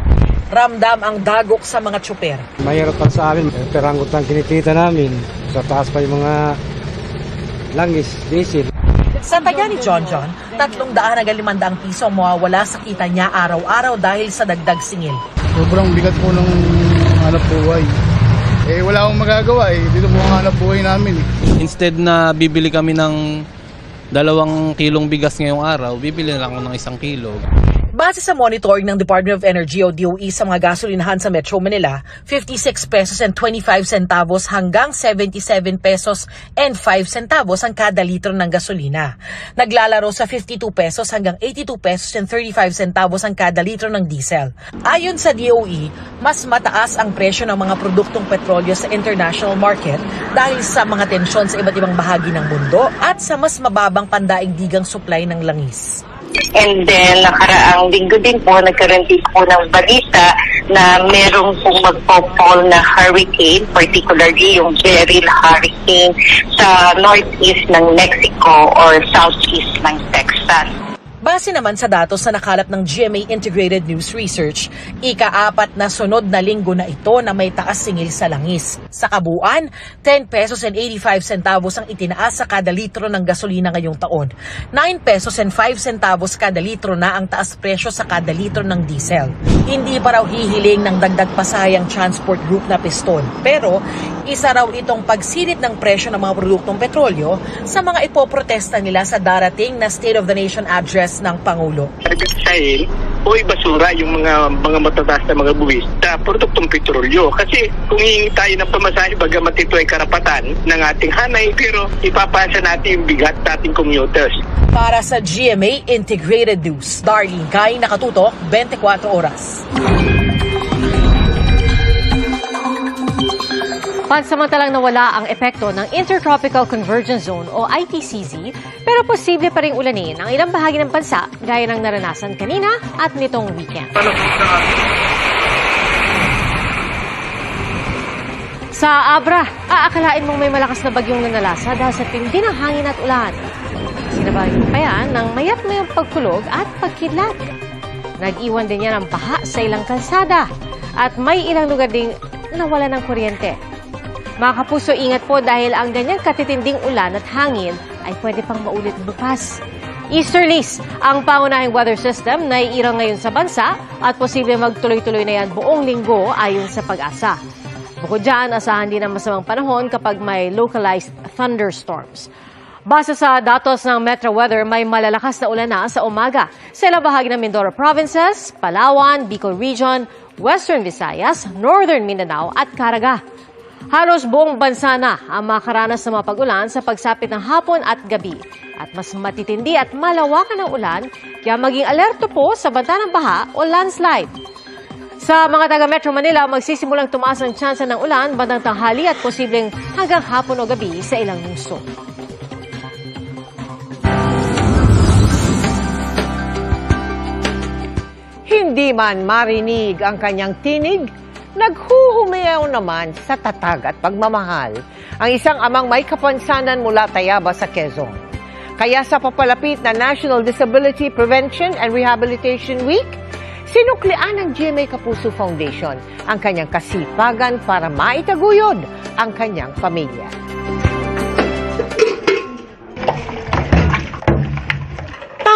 Ramdam ang dagok sa mga tsuper. Mahirap pa sa amin. Peranggot ang kinikita namin. Sa taas pa yung mga langis, diesel. Sa taya ni John, 300 hanggang 500 piso ang mawawala sa kita niya araw-araw dahil sa dagdag singil. Sobrang bigat po ng hanap buhay. Wala akong magagawa Dito po ang hanap buhay namin. Instead na bibili kami ng 2 kilong bigas ngayong araw, bibili na lang ako ng 1 kilo. Base sa monitoring ng Department of Energy o DOE sa mga gasolinahan sa Metro Manila, 56 pesos and 25 centavos hanggang 77 pesos and 5 centavos ang kada litro ng gasolina. Naglalaro sa 52 pesos hanggang 82 pesos and 35 centavos ang kada litro ng diesel. Ayon sa DOE, mas mataas ang presyo ng mga produktong petrolyo sa international market dahil sa mga tensyon sa iba't ibang bahagi ng mundo at sa mas mababang pandaigdigang supply ng langis. And then, nakaraang linggo din po, nagkaroon din po ng balita na merong pong magpo-fall na hurricane, particularly yung Beryl Hurricane sa northeast ng Mexico or southeast ng Texas. Base naman sa datos na nakalap ng GMA Integrated News Research, ika-4 na sunod na linggo na ito na may taas singil sa langis. Sa kabuuan, 10 pesos and 85 centavos ang itinaas sa kada litro ng gasolina ngayong taon. 9 pesos and 5 centavos kada litro na ang taas presyo sa kada litro ng diesel. Hindi pa raw hihiling ng dagdag pasahayang transport group na Piston, pero isa raw itong pagsilip ng presyo ng mga produktong petrolyo sa mga ipoprotesta nila sa darating na State of the Nation address ng Pangulo. Dahil o basura yung mga matataas na mga buwis na sa produktong petrolyo. Kasi kung hihingi tayo ng pamasahe, bagamat ito ay karapatan ng ating hanay, pero ipapasa natin yung bigat sa ating commuters. Para sa GMA Integrated News, Darlene Kay, nakatutok 24 oras. Pansamantalang nawala ang epekto ng Intertropical Convergence Zone o ITCZ, pero posible pa ring ulanin ang ilang bahagi ng bansa gaya ng naranasan kanina at nitong weekend. Sa Abra, aakalain mong may malakas na bagyong nanalasa dahil sa tindi ng hangin at ulan. Sinabayan pa yan ng mayat-mayang pagkulog at pagkidlat. Nag-iwan din yan ng baha sa ilang kalsada at may ilang lugar ding nawala ng kuryente. Mga kapuso, ingat po dahil ang ganyang katitinding ulan at hangin ay pwede pang maulit bukas. Easterlies, ang pangunahing weather system na iirang ngayon sa bansa at posible magtuloy-tuloy na yan buong linggo ayon sa Pag-asa. Bukod dyan, asahan din ang masamang panahon kapag may localized thunderstorms. Base sa datos ng Metro Weather, may malalakas na ulan na sa umaga sa ilang bahagi ng Mindoro Provinces, Palawan, Bicol Region, Western Visayas, Northern Mindanao at Caraga. Halos buong bansa na ang makaranas ng mga pag-ulan sa pagsapit ng hapon at gabi. At mas matitindi at malawakan ang ulan, kaya maging alerto po sa banta ng baha o landslide. Sa mga taga Metro Manila, magsisimulang tumaas ang tsansa ng ulan bandang tanghali at posibleng hanggang hapon o gabi sa ilang lungsod. Hindi man marinig ang kanyang tinig, naghuhumayaw naman sa tatag at pagmamahal ang isang amang may kapansanan mula Tayabas sa Quezon. Kaya sa papalapit na National Disability Prevention and Rehabilitation Week, sinuklian ng GMA Kapuso Foundation ang kanyang kasipagan para maitaguyod ang kanyang pamilya.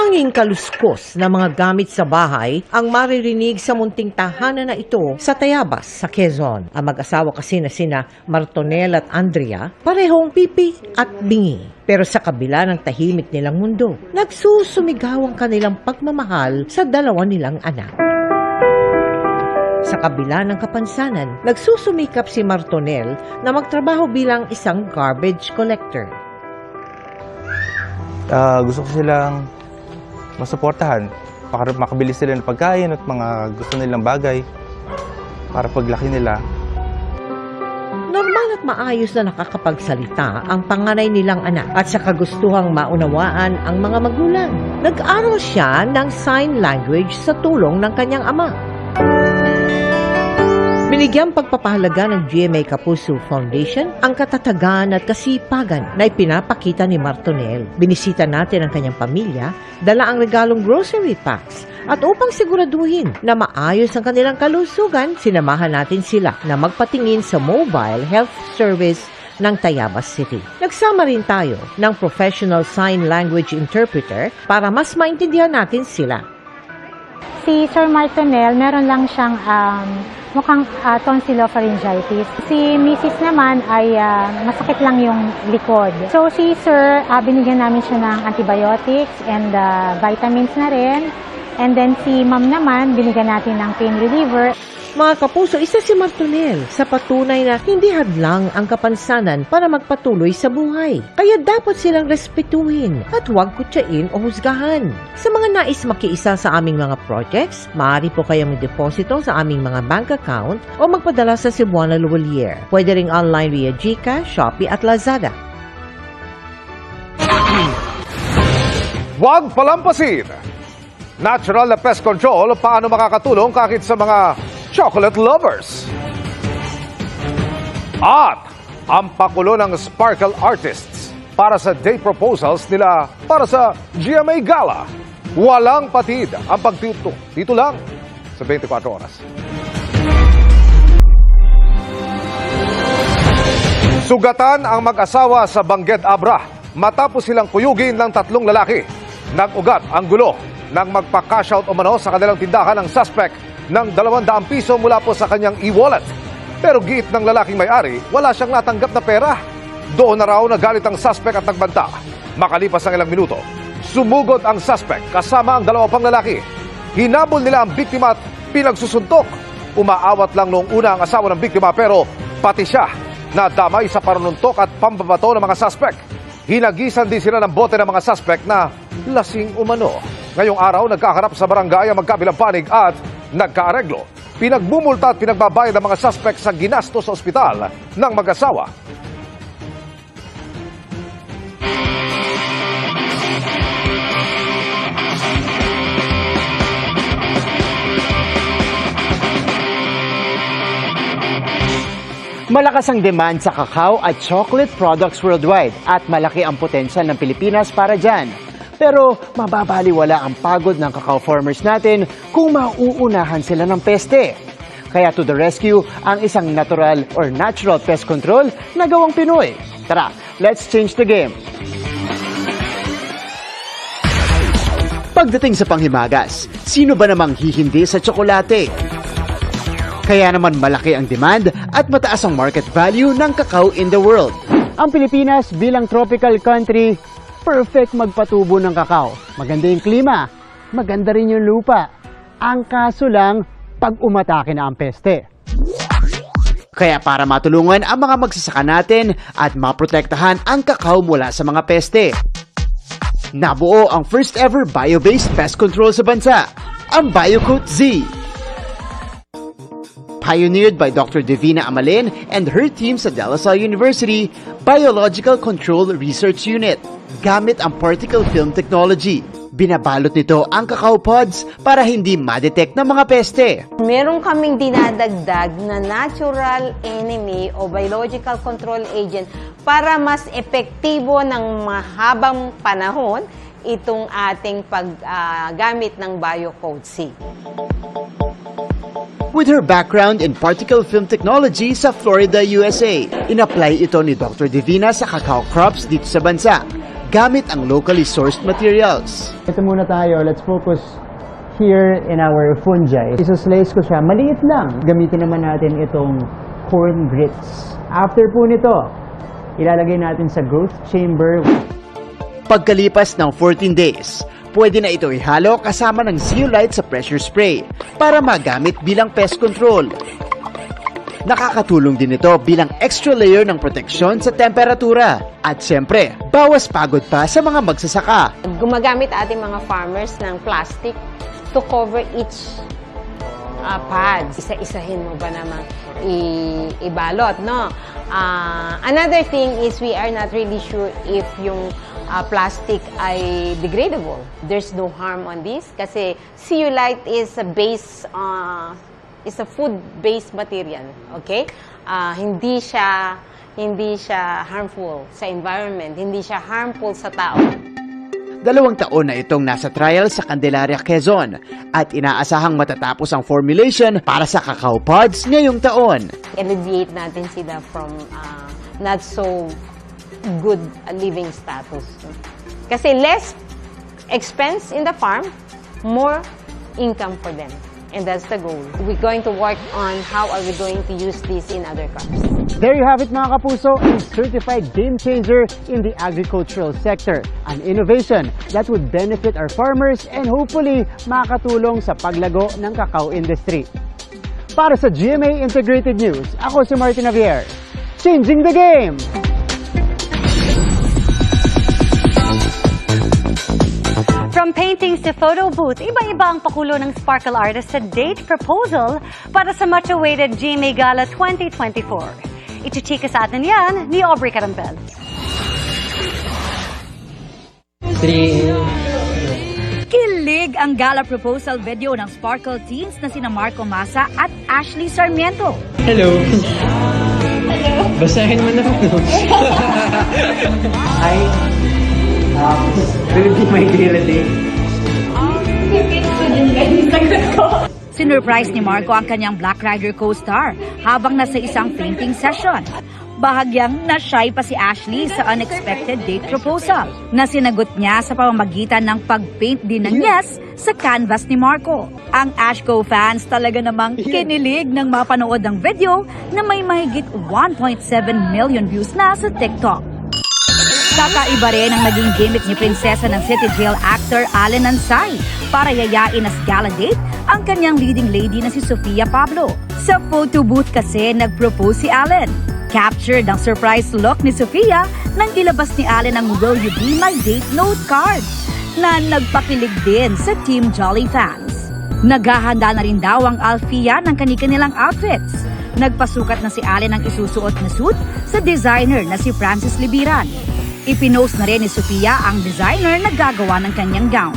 Tanging kaluskos na mga gamit sa bahay ang maririnig sa munting tahanan na ito sa Tayabas, sa Quezon. Ang mag-asawa kasi na sina Martonel at Andrea, parehong pipi at bingi. Pero sa kabila ng tahimik nilang mundo, nagsusumigaw ang kanilang pagmamahal sa dalawa nilang anak. Sa kabila ng kapansanan, nagsusumikap si Martonel na magtrabaho bilang isang garbage collector. Gusto ko silang masuportahan para makabili sila ng pagkain at mga gusto nilang bagay para paglaki nila. Normal at maayos na nakakapagsalita ang panganay nilang anak at sa kagustuhang maunawaan ang mga magulang. Nag-aral siya ng sign language sa tulong ng kanyang ama. Binigyang pagpapahalaga ng GMA Kapuso Foundation ang katatagan at kasipagan na ipinapakita ni Martonel. Binisita natin ang kanyang pamilya, dala ang regalong grocery packs at upang siguraduhin na maayos ang kanilang kalusugan, sinamahan natin sila na magpatingin sa mobile health service ng Tayabas City. Nagsama rin tayo ng professional sign language interpreter para mas maintindihan natin sila. Si Sir Martonel, meron lang siyang mukhang tonsillopharyngitis. Si Mrs. naman ay masakit lang yung likod. So si Sir, binigyan namin siya ng antibiotics and vitamins na rin. And then si Ma'am naman, binigyan natin ng pain reliever. Mga kapuso, isa si Martonel sa patunay na hindi hadlang ang kapansanan para magpatuloy sa buhay. Kaya dapat silang respetuhin at huwag kutsain o husgahan. Sa mga nais makiisa sa aming mga projects, maaari po kayong deposito sa aming mga bank account o magpadala sa Cebuana Luwalier. Pwede ring online via GCash, Shopee at Lazada. Huwag palampasin! Natural na pest control, paano makakatulong kahit sa mga chocolate lovers? At ang pakulo ng Sparkle Artists para sa date proposals nila para sa GMA Gala. Walang patid ang pagtuto. Dito lang sa 24 oras. Sugatan ang mag-asawa sa Bangged Abra matapos silang kuyugin ng 3 lalaki. Nag-ugat ang gulo nang magpa-cash out umano sa kanilang tindahan ng suspect ng 200 piso mula po sa kanyang e-wallet. Pero giit ng lalaking may-ari, wala siyang natanggap na pera. Doon na raw nagalit ang suspect at nagbanta. Makalipas ang ilang minuto, sumugod ang suspect kasama ang 2 pang lalaki. Hinabol nila ang biktima at pinagsusuntok. Umaawat lang noong una ang asawa ng biktima pero pati siya nadamay sa panununtok at pambabato ng mga suspect. Hinagisan din sila ng bote ng mga suspect na lasing umano. Ngayong araw, nagkaharap sa barangay ang magkabilang panig at nagkaareglo. Pinagmumulta at pinagbabayad ng mga suspect sa ginastos sa ospital ng mag-asawa. Malakas ang demand sa kakao at chocolate products worldwide at malaki ang potensyal ng Pilipinas para dyan. Pero mababaliwala ang pagod ng kakao farmers natin kung mauunahan sila ng peste. Kaya to the rescue ang isang natural pest control na gawang Pinoy. Tara, let's change the game. Pagdating sa panghimagas, sino ba namang hihindi sa tsokolate? Kaya naman malaki ang demand at mataas ang market value ng kakao in the world. Ang Pilipinas bilang tropical country, perfect magpatubo ng kakao. Maganda yung klima, maganda rin yung lupa. Ang kaso lang, pag umatake na ang peste. Kaya para matulungan ang mga magsasaka natin at maprotektahan ang kakao mula sa mga peste, nabuo ang first ever bio-based pest control sa bansa, ang BioCoat Z. Pioneered by Dr. Divina Amalin and her team sa De La Salle University Biological Control Research Unit. Gamit ang particle film technology, binabalot nito ang cacao pods para hindi ma-detect ng mga peste. Meron kaming dinadagdag na natural enemy o biological control agent para mas epektibo ng mahabang panahon itong ating paggamit ng BioCoat Z. With her background in particle film technology sa Florida, USA, in-apply ito ni Dr. Divina sa cacao crops dito sa bansa, gamit ang locally sourced materials. Ito muna tayo, let's focus here in our fungi. Isa-slice ko siya, maliit lang. Gamitin naman natin itong corn grits. After po nito, ilalagay natin sa growth chamber. Pagkalipas ng 14 days, pwede na ito ihalo kasama ng zeolite sa pressure spray para magamit bilang pest control. Nakakatulong din ito bilang extra layer ng proteksyon sa temperatura. At siyempre, bawas pagod pa sa mga magsasaka. Gumagamit ating mga farmers ng plastic to cover each pads. Isa-isahin mo ba naman ibalot, no? Another thing is we are not really sure if yung plastic ay degradable. There's no harm on this kasi zeolite is a food-based material, okay? Hindi siya harmful sa environment, hindi siya harmful sa tao. 2 taon na itong nasa trial sa Candelaria, Quezon at inaasahang matatapos ang formulation para sa cacao pods ngayong taon. Alleviate natin sila from not so good living status. Kasi less expense in the farm, more income for them. And that's the goal. We're going to work on how are we going to use this in other crops. There you have it mga kapuso, a certified game changer in the agricultural sector. An innovation that would benefit our farmers and hopefully makatulong sa paglago ng cacao industry. Para sa GMA Integrated News, ako si Martin Javier. Changing the game! From paintings to photo booth, iba-iba ang pakulo ng Sparkle Artist sa date proposal para sa much-awaited GMA Gala 2024. Ichichika sa atin yan ni Aubrey Carampel. Kilig ang gala proposal video ng Sparkle teens na sina Marco Masa at Ashley Sarmiento. Hello. Basahin mo na ako. Will be my reality. Sinurprise ni Marco ang kanyang Black Rider co-star habang nasa isang painting session. Bahagyang na-shy pa si Ashley sa unexpected date proposal na sinagot niya sa pamamagitan ng pag-paint din ng yes sa canvas ni Marco. Ang Ashco fans talaga namang kinilig nang mapanood ng video na may mahigit 1.7 million views na sa TikTok. Kakaiba rin ang naging gimmick ni prinsesa ng City Jail actor Allen Ansay para yayain as gala date ang kanyang leading lady na si Sofia Pablo. Sa photo booth kasi nag-propose si Allen. Captured ang surprise look ni Sofia nang ilabas ni Allen ang Will You Be My Date note card na nagpakilig din sa Team Jolly fans. Naghahanda na rin daw ang Alfia ng kani-kanilang outfits. Nagpasukat na si Allen ng isusuot na suit sa designer na si Francis Libiran. Ipinost na rin ni Sofia ang designer na gagawa ng kanyang gown.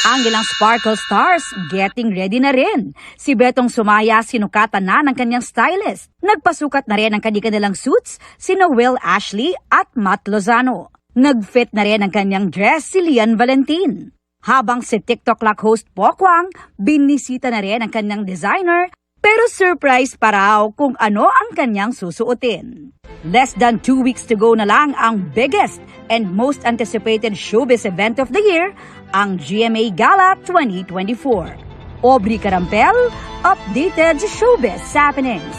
Ang ilang sparkle stars getting ready na rin. Si Betong Sumaya sinukatan na ng kanyang stylist. Nagpasukat na rin ang kanilang suits si Noel Ashley at Matt Lozano. Nagfit na rin ang kanyang dress si Lian Valentin. Habang si TikTok Lock host Pokwang, binisita na rin ang kanyang designer, pero surprise pa raw kung ano ang kanyang susuotin. Less than 2 weeks to go na lang ang biggest and most anticipated showbiz event of the year, ang GMA Gala 2024. Aubrey Carampel, updated showbiz happenings.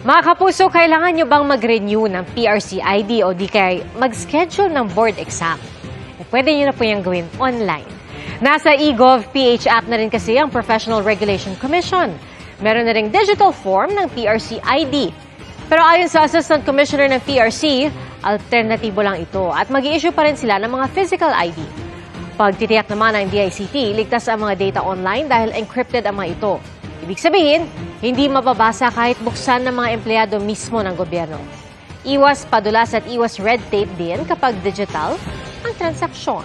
Mga kapuso, kailangan nyo bang mag-renew ng PRC ID o di kaya mag-schedule ng board exam? Pwede nyo na po yung gawin online. Nasa eGov.ph app na rin kasi ang Professional Regulation Commission. Meron na ring digital form ng PRC ID. Pero ayon sa Assistant Commissioner ng PRC, alternatibo lang ito at mag-i-issue pa rin sila ng mga physical ID. Pag titiyak naman ng DICT, ligtas ang mga data online dahil encrypted ang mga ito. Ibig sabihin, hindi mababasa kahit buksan ng mga empleyado mismo ng gobyerno. Iwas padulas at iwas red tape din kapag digital ang transaksyon.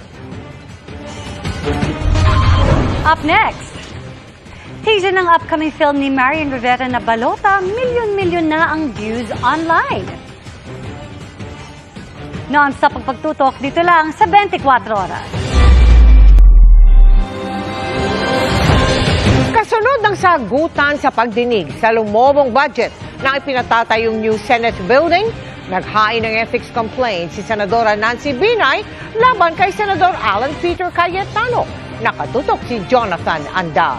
Up next, teaser ng upcoming film ni Marian Rivera na Balota, milyon-milyon na ang views online. Non-stop ang pagtutok dito lang sa 24 oras. Kasunod ng sagutan sa pagdinig sa lumobong budget na ipinatatayong new Senate building, naghain ng ethics complaint si Senadora Nancy Binay laban kay Senador Alan Peter Cayetano. Nakatutok si Jonathan Andal.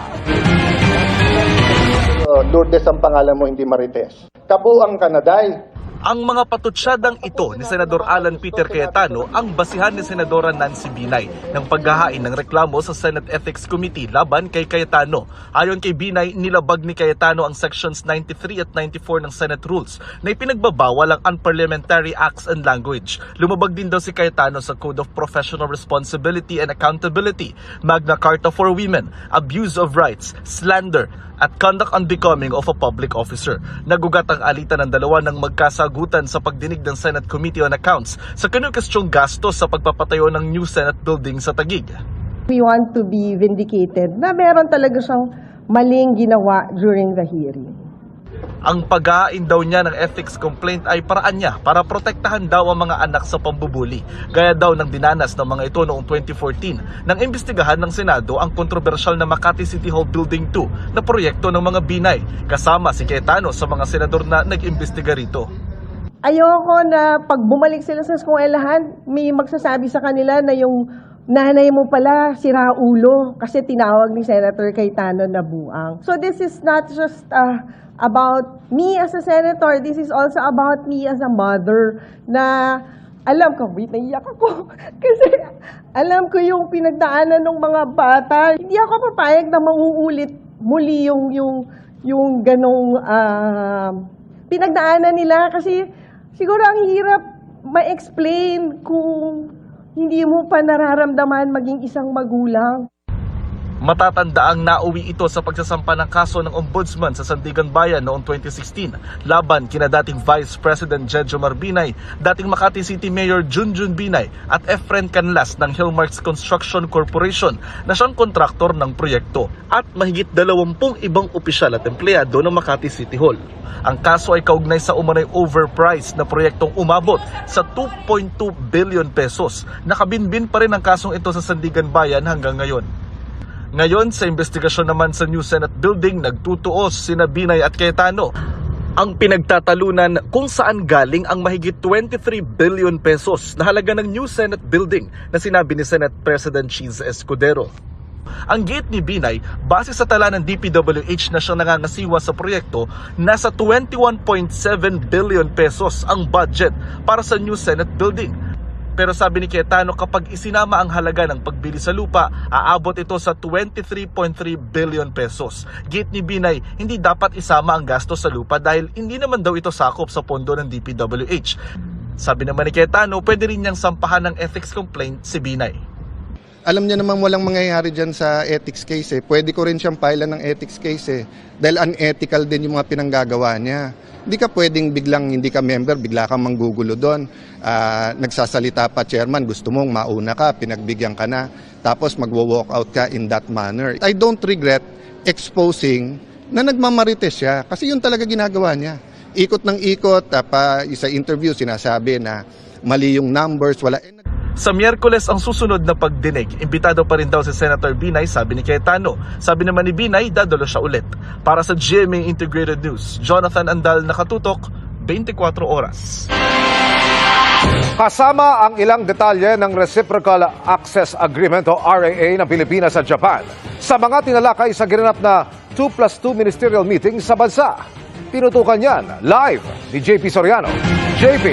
Lourdes ang pangalan mo, hindi Marites. Kabuang Kanaday. Ang mga patutsyadang ito ni Senador Alan Peter Cayetano ang basihan ni Senadora Nancy Binay ng paghahain ng reklamo sa Senate Ethics Committee laban kay Cayetano. Ayon kay Binay, nilabag ni Cayetano ang Sections 93 at 94 ng Senate Rules na ipinagbabawal ang unparliamentary acts and language. Lumabag din daw si Cayetano sa Code of Professional Responsibility and Accountability, Magna Carta for Women, Abuse of Rights, Slander, at Conduct Unbecoming of a Public Officer. Nagugat ang alitan ng dalawa ng magkasagutan sa pagdinig ng Senate Committee on Accounts sa kanukastyong gastos sa pagpapatayo ng new Senate building sa Taguig. We want to be vindicated na meron talaga siyang maling ginawa during the hearing. Ang paghahain daw niya ng ethics complaint ay paraan niya para protektahan daw ang mga anak sa pambubuli. Gaya daw ng dinanas ng mga ito noong 2014 nang imbestigahan ng Senado ang kontrobersyal na Makati City Hall Building 2 na proyekto ng mga Binay, kasama si Cayetano sa mga senador na nag-imbestiga rito. Ayoko na pag bumalik sila sa eskwelahan, may magsasabi sa kanila na yung nanay mo pala sira ulo kasi tinawag ni Senator Cayetano na buang. So this is not just about me as a senator, this is also about me as a mother na alam ko, wait, naiyak ako kasi alam ko yung pinagdaanan ng mga bata. Hindi ako papayag na mauulit muli yung ganong pinagdaanan nila kasi siguro ang hirap ma-explain kung hindi mo pa nararamdaman maging isang magulang. Matatandaang nauwi ito sa pagsasampa ng kaso ng Ombudsman sa Sandigan Bayan noong 2016 laban kina dating Vice President Jejomar Binay, dating Makati City Mayor Junjun Binay at Efren Canlas ng Hillmarks Construction Corporation na siyang kontraktor ng proyekto at mahigit 20 ibang opisyal at empleyado ng Makati City Hall. Ang kaso ay kaugnay sa umano'y overpriced na proyektong umabot sa 2.2 billion pesos. Nakabinbin pa rin ang kasong ito sa Sandigan Bayan hanggang ngayon. Ngayon, sa investigasyon naman sa new Senate building, nagtutuos sina Binay at Cayetano ang pinagtatalunan kung saan galing ang mahigit 23 billion pesos na halaga ng new Senate building na sinabi ni Senate President Cheese Escudero. Ang gate ni Binay, base sa tala ng DPWH na siyang nangangasiwa sa proyekto, nasa 21.7 billion pesos ang budget para sa new Senate building. Pero sabi ni Cayetano, kapag isinama ang halaga ng pagbili sa lupa, aabot ito sa 23.3 billion pesos. Gate ni Binay, hindi dapat isama ang gasto sa lupa dahil hindi naman daw ito sakop sa pondo ng DPWH. Sabi naman ni Cayetano, pwede rin niyang sampahan ng ethics complaint si Binay. Alam niya naman walang mangyayari dyan sa ethics case. Pwede ko rin siyang filean ng ethics case. Dahil unethical din yung mga pinanggagawa niya. Hindi ka pwedeng biglang hindi ka member, bigla kang manggugulo doon. Nagsasalita pa chairman, gusto mong mauna ka, pinagbigyan ka na, tapos magwo-walk out ka in that manner. I don't regret exposing na nagmamarites siya kasi yun talaga ginagawa niya. Ikot ng ikot, sa interview sinasabi na mali yung numbers, wala. Sa Miyerkules ang susunod na pagdinig, imbitado pa rin daw si Senator Binay, sabi ni Cayetano. Sabi naman ni Binay, dadalo siya ulit. Para sa GMA Integrated News, Jonathan Andal, nakatutok, 24 oras. Kasama ang ilang detalye ng Reciprocal Access Agreement o RAA ng Pilipinas at Japan sa mga tinalakay sa ginanap na 2+2 ministerial meeting sa bansa. Tinutukan yan live ni JP Soriano. JP.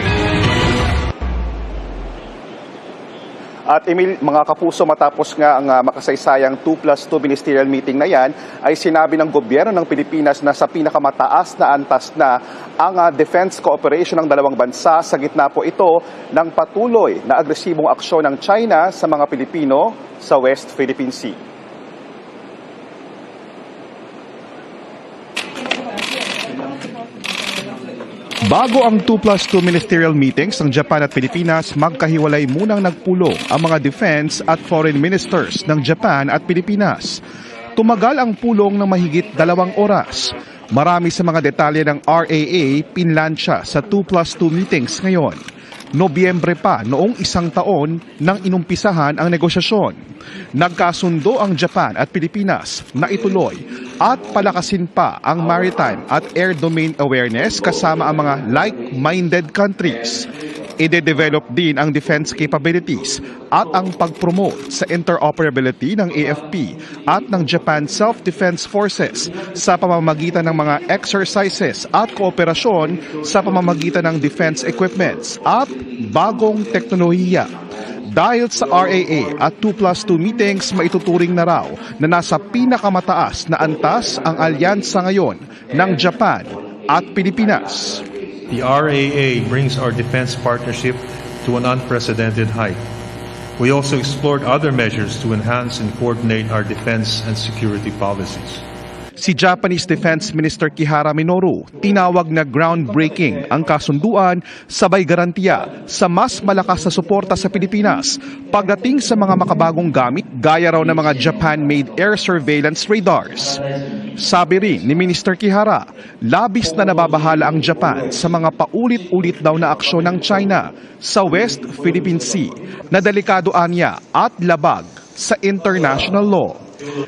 At Emil, mga kapuso, matapos nga ang makasaysayang 2+2 ministerial meeting na yan, ay sinabi ng gobyerno ng Pilipinas na sa pinakamataas na antas na ang defense cooperation ng dalawang bansa. Sa gitna po ito ng patuloy na agresibong aksyon ng China sa mga Pilipino sa West Philippine Sea. Bago ang 2+2 ministerial meetings ng Japan at Pilipinas, magkahiwalay munang nagpulong ang mga defense at foreign ministers ng Japan at Pilipinas. Tumagal ang pulong ng mahigit 2 oras. Marami sa mga detalye ng RAA pinlansya sa 2+2 meetings ngayon. Nobyembre pa noong 1 taon nang inumpisahan ang negosasyon. Nagkasundo ang Japan at Pilipinas na ituloy at palakasin pa ang maritime at air domain awareness kasama ang mga like-minded countries. Ide-develop din ang defense capabilities at ang pag-promote sa interoperability ng AFP at ng Japan Self-Defense Forces sa pamamagitan ng mga exercises at kooperasyon sa pamamagitan ng defense equipments at bagong teknolohiya. Dahil sa RAA at 2+2 meetings, maituturing na raw na nasa pinakamataas na antas ang alyansa ngayon ng Japan at Pilipinas. The RAA brings our defense partnership to an unprecedented height. We also explored other measures to enhance and coordinate our defense and security policies. Si Japanese Defense Minister Kihara Minoru, tinawag na groundbreaking ang kasunduan sabay garantiya sa mas malakas na suporta sa Pilipinas pagdating sa mga makabagong gamit gaya raw ng mga Japan-made air surveillance radars. Sabi rin ni Minister Kihara, labis na nababahala ang Japan sa mga paulit-ulit daw na aksyon ng China sa West Philippine Sea na delikado anya at labag sa international law.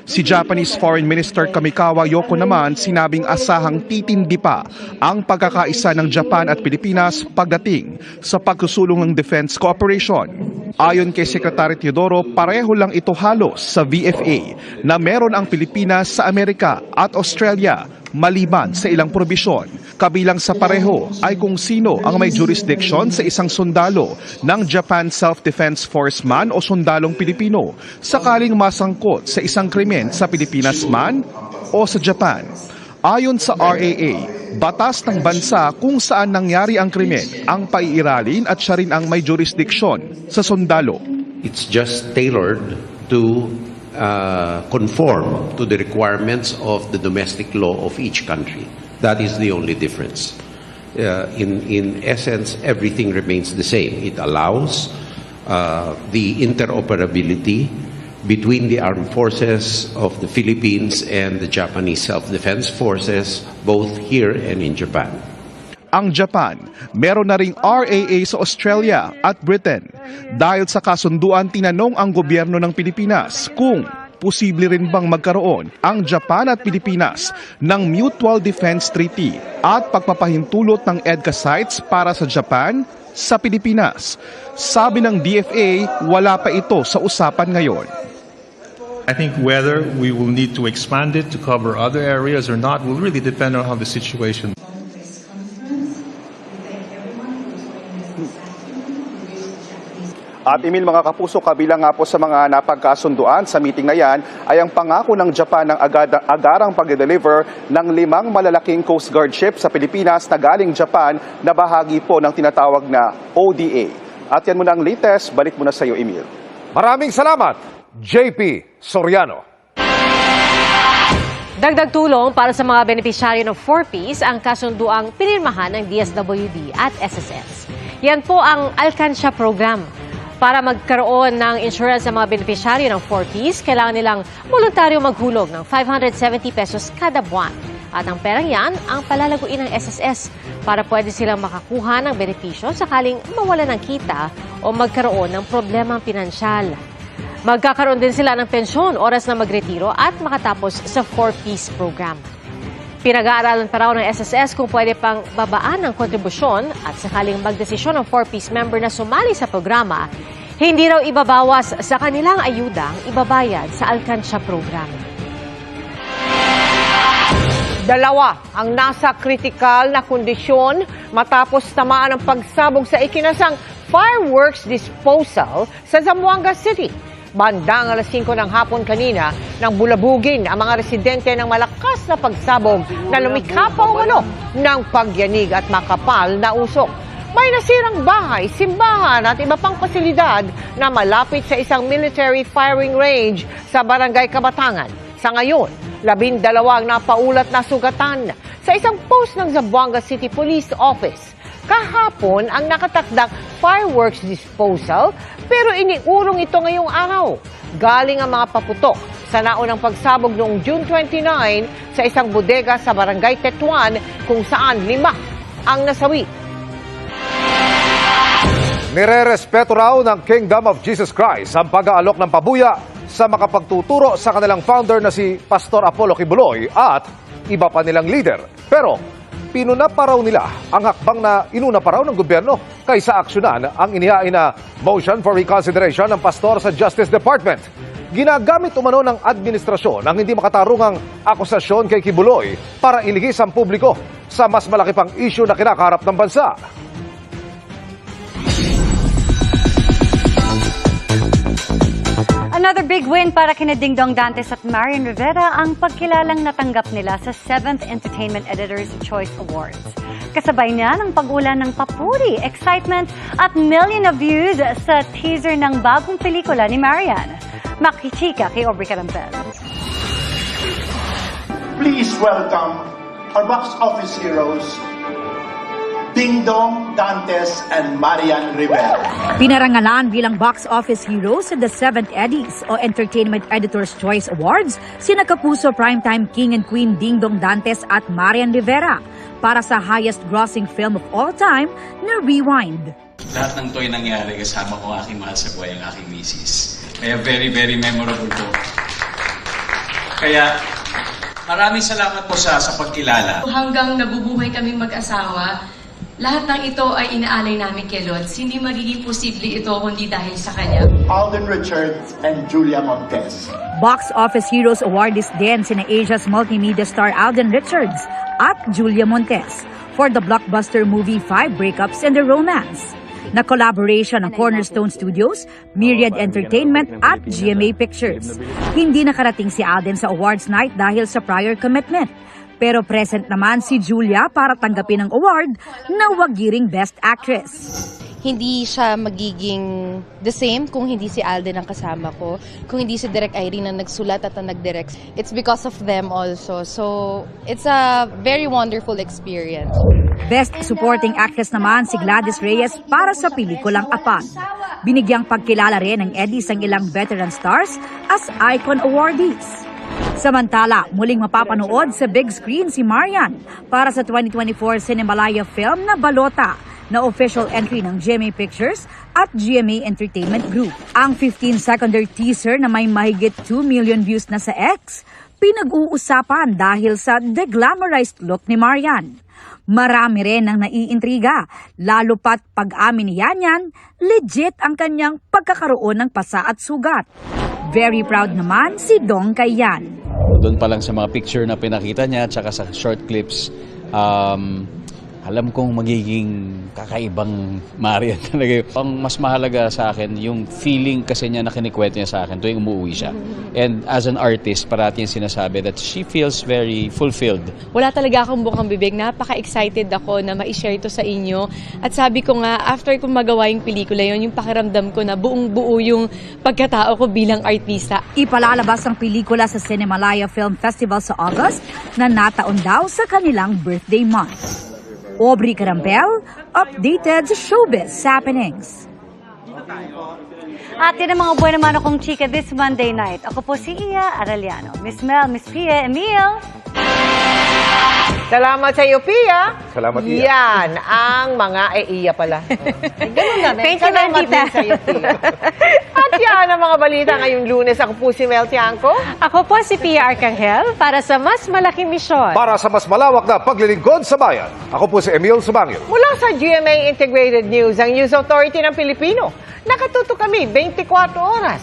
Si Japanese Foreign Minister Kamikawa Yoko naman sinabing asahang titindi pa ang pagkakaisa ng Japan at Pilipinas pagdating sa pagsusulong ng defense cooperation. Ayon kay Secretary Teodoro, pareho lang ito halos sa VFA na meron ang Pilipinas sa Amerika at Australia maliban sa ilang probisyon. Kabilang sa pareho ay kung sino ang may jurisdiction sa isang sundalo ng Japan Self-Defense Force man o sundalong Pilipino sakaling masangkot sa isang krimen sa Pilipinas man o sa Japan. Ayon sa RAA, batas ng bansa kung saan nangyari ang krimen ang paiiralin at siya rin ang may jurisdiksyon sa sundalo. It's just tailored to conform to the requirements of the domestic law of each country. That is the only difference. In essence, everything remains the same. It allows the interoperability between the armed forces of the Philippines and the Japanese self-defense forces, both here and in Japan. Ang Japan, meron na ring RAA sa Australia at Britain. Dahil sa kasunduan, tinanong ang gobyerno ng Pilipinas kung posible rin bang magkaroon ang Japan at Pilipinas ng Mutual Defense Treaty at pagpapahintulot ng EDCA sites para sa Japan sa Pilipinas. Sabi ng DFA, wala pa ito sa usapan ngayon. I think whether we will need to expand it to cover other areas or not will really depend on how the situation. At Emil, mga kapuso, kabilang nga po sa mga napagkasunduan sa meeting na yan ay ang pangako ng Japan ng agarang pag-deliver ng 5 malalaking Coast Guard ship sa Pilipinas na galing Japan na bahagi po ng tinatawag na ODA. At yan muna ang latest. Balik muna sa iyo, Emil. Maraming salamat, JP Soriano. Dagdag tulong para sa mga benepisyaryo ng 4Ps ang kasunduang pinirmahan ng DSWD at SSS. Yan po ang Alcansya Program. Para magkaroon ng insurance sa mga benepisyaryo ng 4Ps, kailangan nilang voluntaryo maghulog ng 570 pesos kada buwan. At ang perang yan ang palalaguin ng SSS para pwede silang makakuha ng benepisyo sakaling mawala ng kita o magkaroon ng problemang pinansyal. Magkakaroon din sila ng pensyon oras na magretiro at makatapos sa 4Ps program. Pinag-aaralan pa raw ng SSS kung pwede pang babaan ng kontribusyon at sakaling magdesisyon ng 4Ps member na sumali sa programa, hindi raw ibabawas sa kanilang ayudang ibabayad sa Alcansya Program. 2 ang nasa kritikal na kondisyon matapos tamaan ng pagsabog sa ikinasang fireworks disposal sa Zamboanga City. Bandang alas 5 ng hapon kanina nang bulabugin ang mga residente ng malakas na pagsabog na lumikapaw umano ng pagyanig at makapal na usok. May nasirang bahay, simbahan at iba pang pasilidad na malapit sa isang military firing range sa Barangay Kabatangan. Sa ngayon, 12 ang napaulat na sugatan. Sa isang post ng Zamboanga City Police Office, kahapon ang nakatakdang fireworks disposal pero iniurong ito ngayong araw. Galing ang mga paputok sa naunang pagsabog noong June 29 sa isang bodega sa Barangay Tetuan kung saan 5 ang nasawi. Nirerespeto raw ng Kingdom of Jesus Christ ang pag-aalok ng pabuya sa makapagtuturo sa kanilang founder na si Pastor Apollo Kibuloy at iba pa nilang leader. Pero pinuna pa raw nila ang hakbang na inuna pa raw ng gobyerno kaysa aksyonan ang inihain na motion for reconsideration ng pastor sa Justice Department. Ginagamit umano ng administrasyon ang hindi makatarungang akusasyon kay Kibuloy para iligis ang publiko sa mas malaki pang issue na kinakaharap ng bansa. Another big win para kina Ding Dong Dantes at Marian Rivera ang pagkilalang natanggap nila sa 7th Entertainment Editor's Choice Awards. Kasabay niya ng pag-ulan ng papuri, excitement at million of views sa teaser ng bagong pelikula ni Marian. Makichika kay Aubrey Carampel. Please welcome our box office heroes, Ding Dong Dantes and Marian Rivera. Pinarangalan bilang box office heroes sa the 7th Eddies o Entertainment Editor's Choice Awards sina Kapuso Primetime King and Queen Ding Dong Dantes at Marian Rivera para sa highest grossing film of all time na Rewind. Lahat ng to'y nangyari kasama ko aking mahal sa buhay, ang aking misis. Kaya very, very memorable po. Kaya maraming salamat po sa pagkilala. Hanggang nabubuhay kaming mag-asawa, lahat ng ito ay inaalay namin kay Lods. Hindi magiging posible ito kundi dahil sa kanya. Alden Richards and Julia Montes. Box Office Heroes Awardees din sina Asia's multimedia star Alden Richards at Julia Montes for the blockbuster movie 5 Breakups and a Romance. Na collaboration ng Cornerstone Studios, Myriad Entertainment at GMA Pictures. Hindi nakarating si Alden sa awards night dahil sa prior commitment. Pero present naman si Julia para tanggapin ang award na wagiring Best Actress. Hindi siya magiging the same kung hindi si Alden ang kasama ko, kung hindi si Direk Irene ang nagsulat at ang nagdirect. It's because of them also. So, it's a very wonderful experience. Best Supporting Actress naman si Gladys Reyes para sa pelikulang Apan. Binigyang pagkilala rin ng Eddies ang ilang veteran stars as icon awardees. Samantala, muling mapapanood sa big screen si Marian para sa 2024 Cinemalaya film na Balota na official entry ng GMA Pictures at GMA Entertainment Group. Ang 15-second teaser na may mahigit 2 million views na sa X, pinag-uusapan dahil sa deglamorized look ni Marian. Marami rin ang naiintriga, lalo pat pag-amin ni Yanyan, legit ang kanyang pagkakaroon ng pasa at sugat. Very proud naman si Dong Cayenne. Doon pa lang sa mga picture na pinakita niya at saka sa short clips, alam kong magiging kakaibang Marian talaga. Ang mas mahalaga sa akin, yung feeling kasi niya na kinikwento niya sa akin tuwing umuwi siya. And as an artist, parati yung sinasabi that she feels very fulfilled. Wala talaga akong bukang bibig. Napaka-excited ako na ma-share ito sa inyo. At sabi ko nga, after kong magawa yung pelikula yun, yung pakiramdam ko na buong-buo yung pagkatao ko bilang artista. Ipalalabas ang pelikula sa Cinemalaya Film Festival sa August na nataon daw sa kanilang birthday month. Aubrey Carampel, updated sa showbiz happenings. At yan ang mga buwan naman akong chika this Monday night. Ako po si Iya Arellano. Miss Mel, Miss Pia, Emil. Salamat sa iyo, Pia. Salamat, Iya. Yan ang mga Iya pala. Ganun na. Thank you, Salamat Tita. din sa iyo, Pia. At yan ang mga balita ngayong Lunes. Ako po si Mel Tiangco. Ako po si Pia Arcangel para sa mas malaking misyon. Para sa mas malawak na paglilingkod sa bayan, ako po si Emil Sumangil. Mula sa GMA Integrated News, ang News Authority ng Pilipino. Nakatuto kami 24 oras.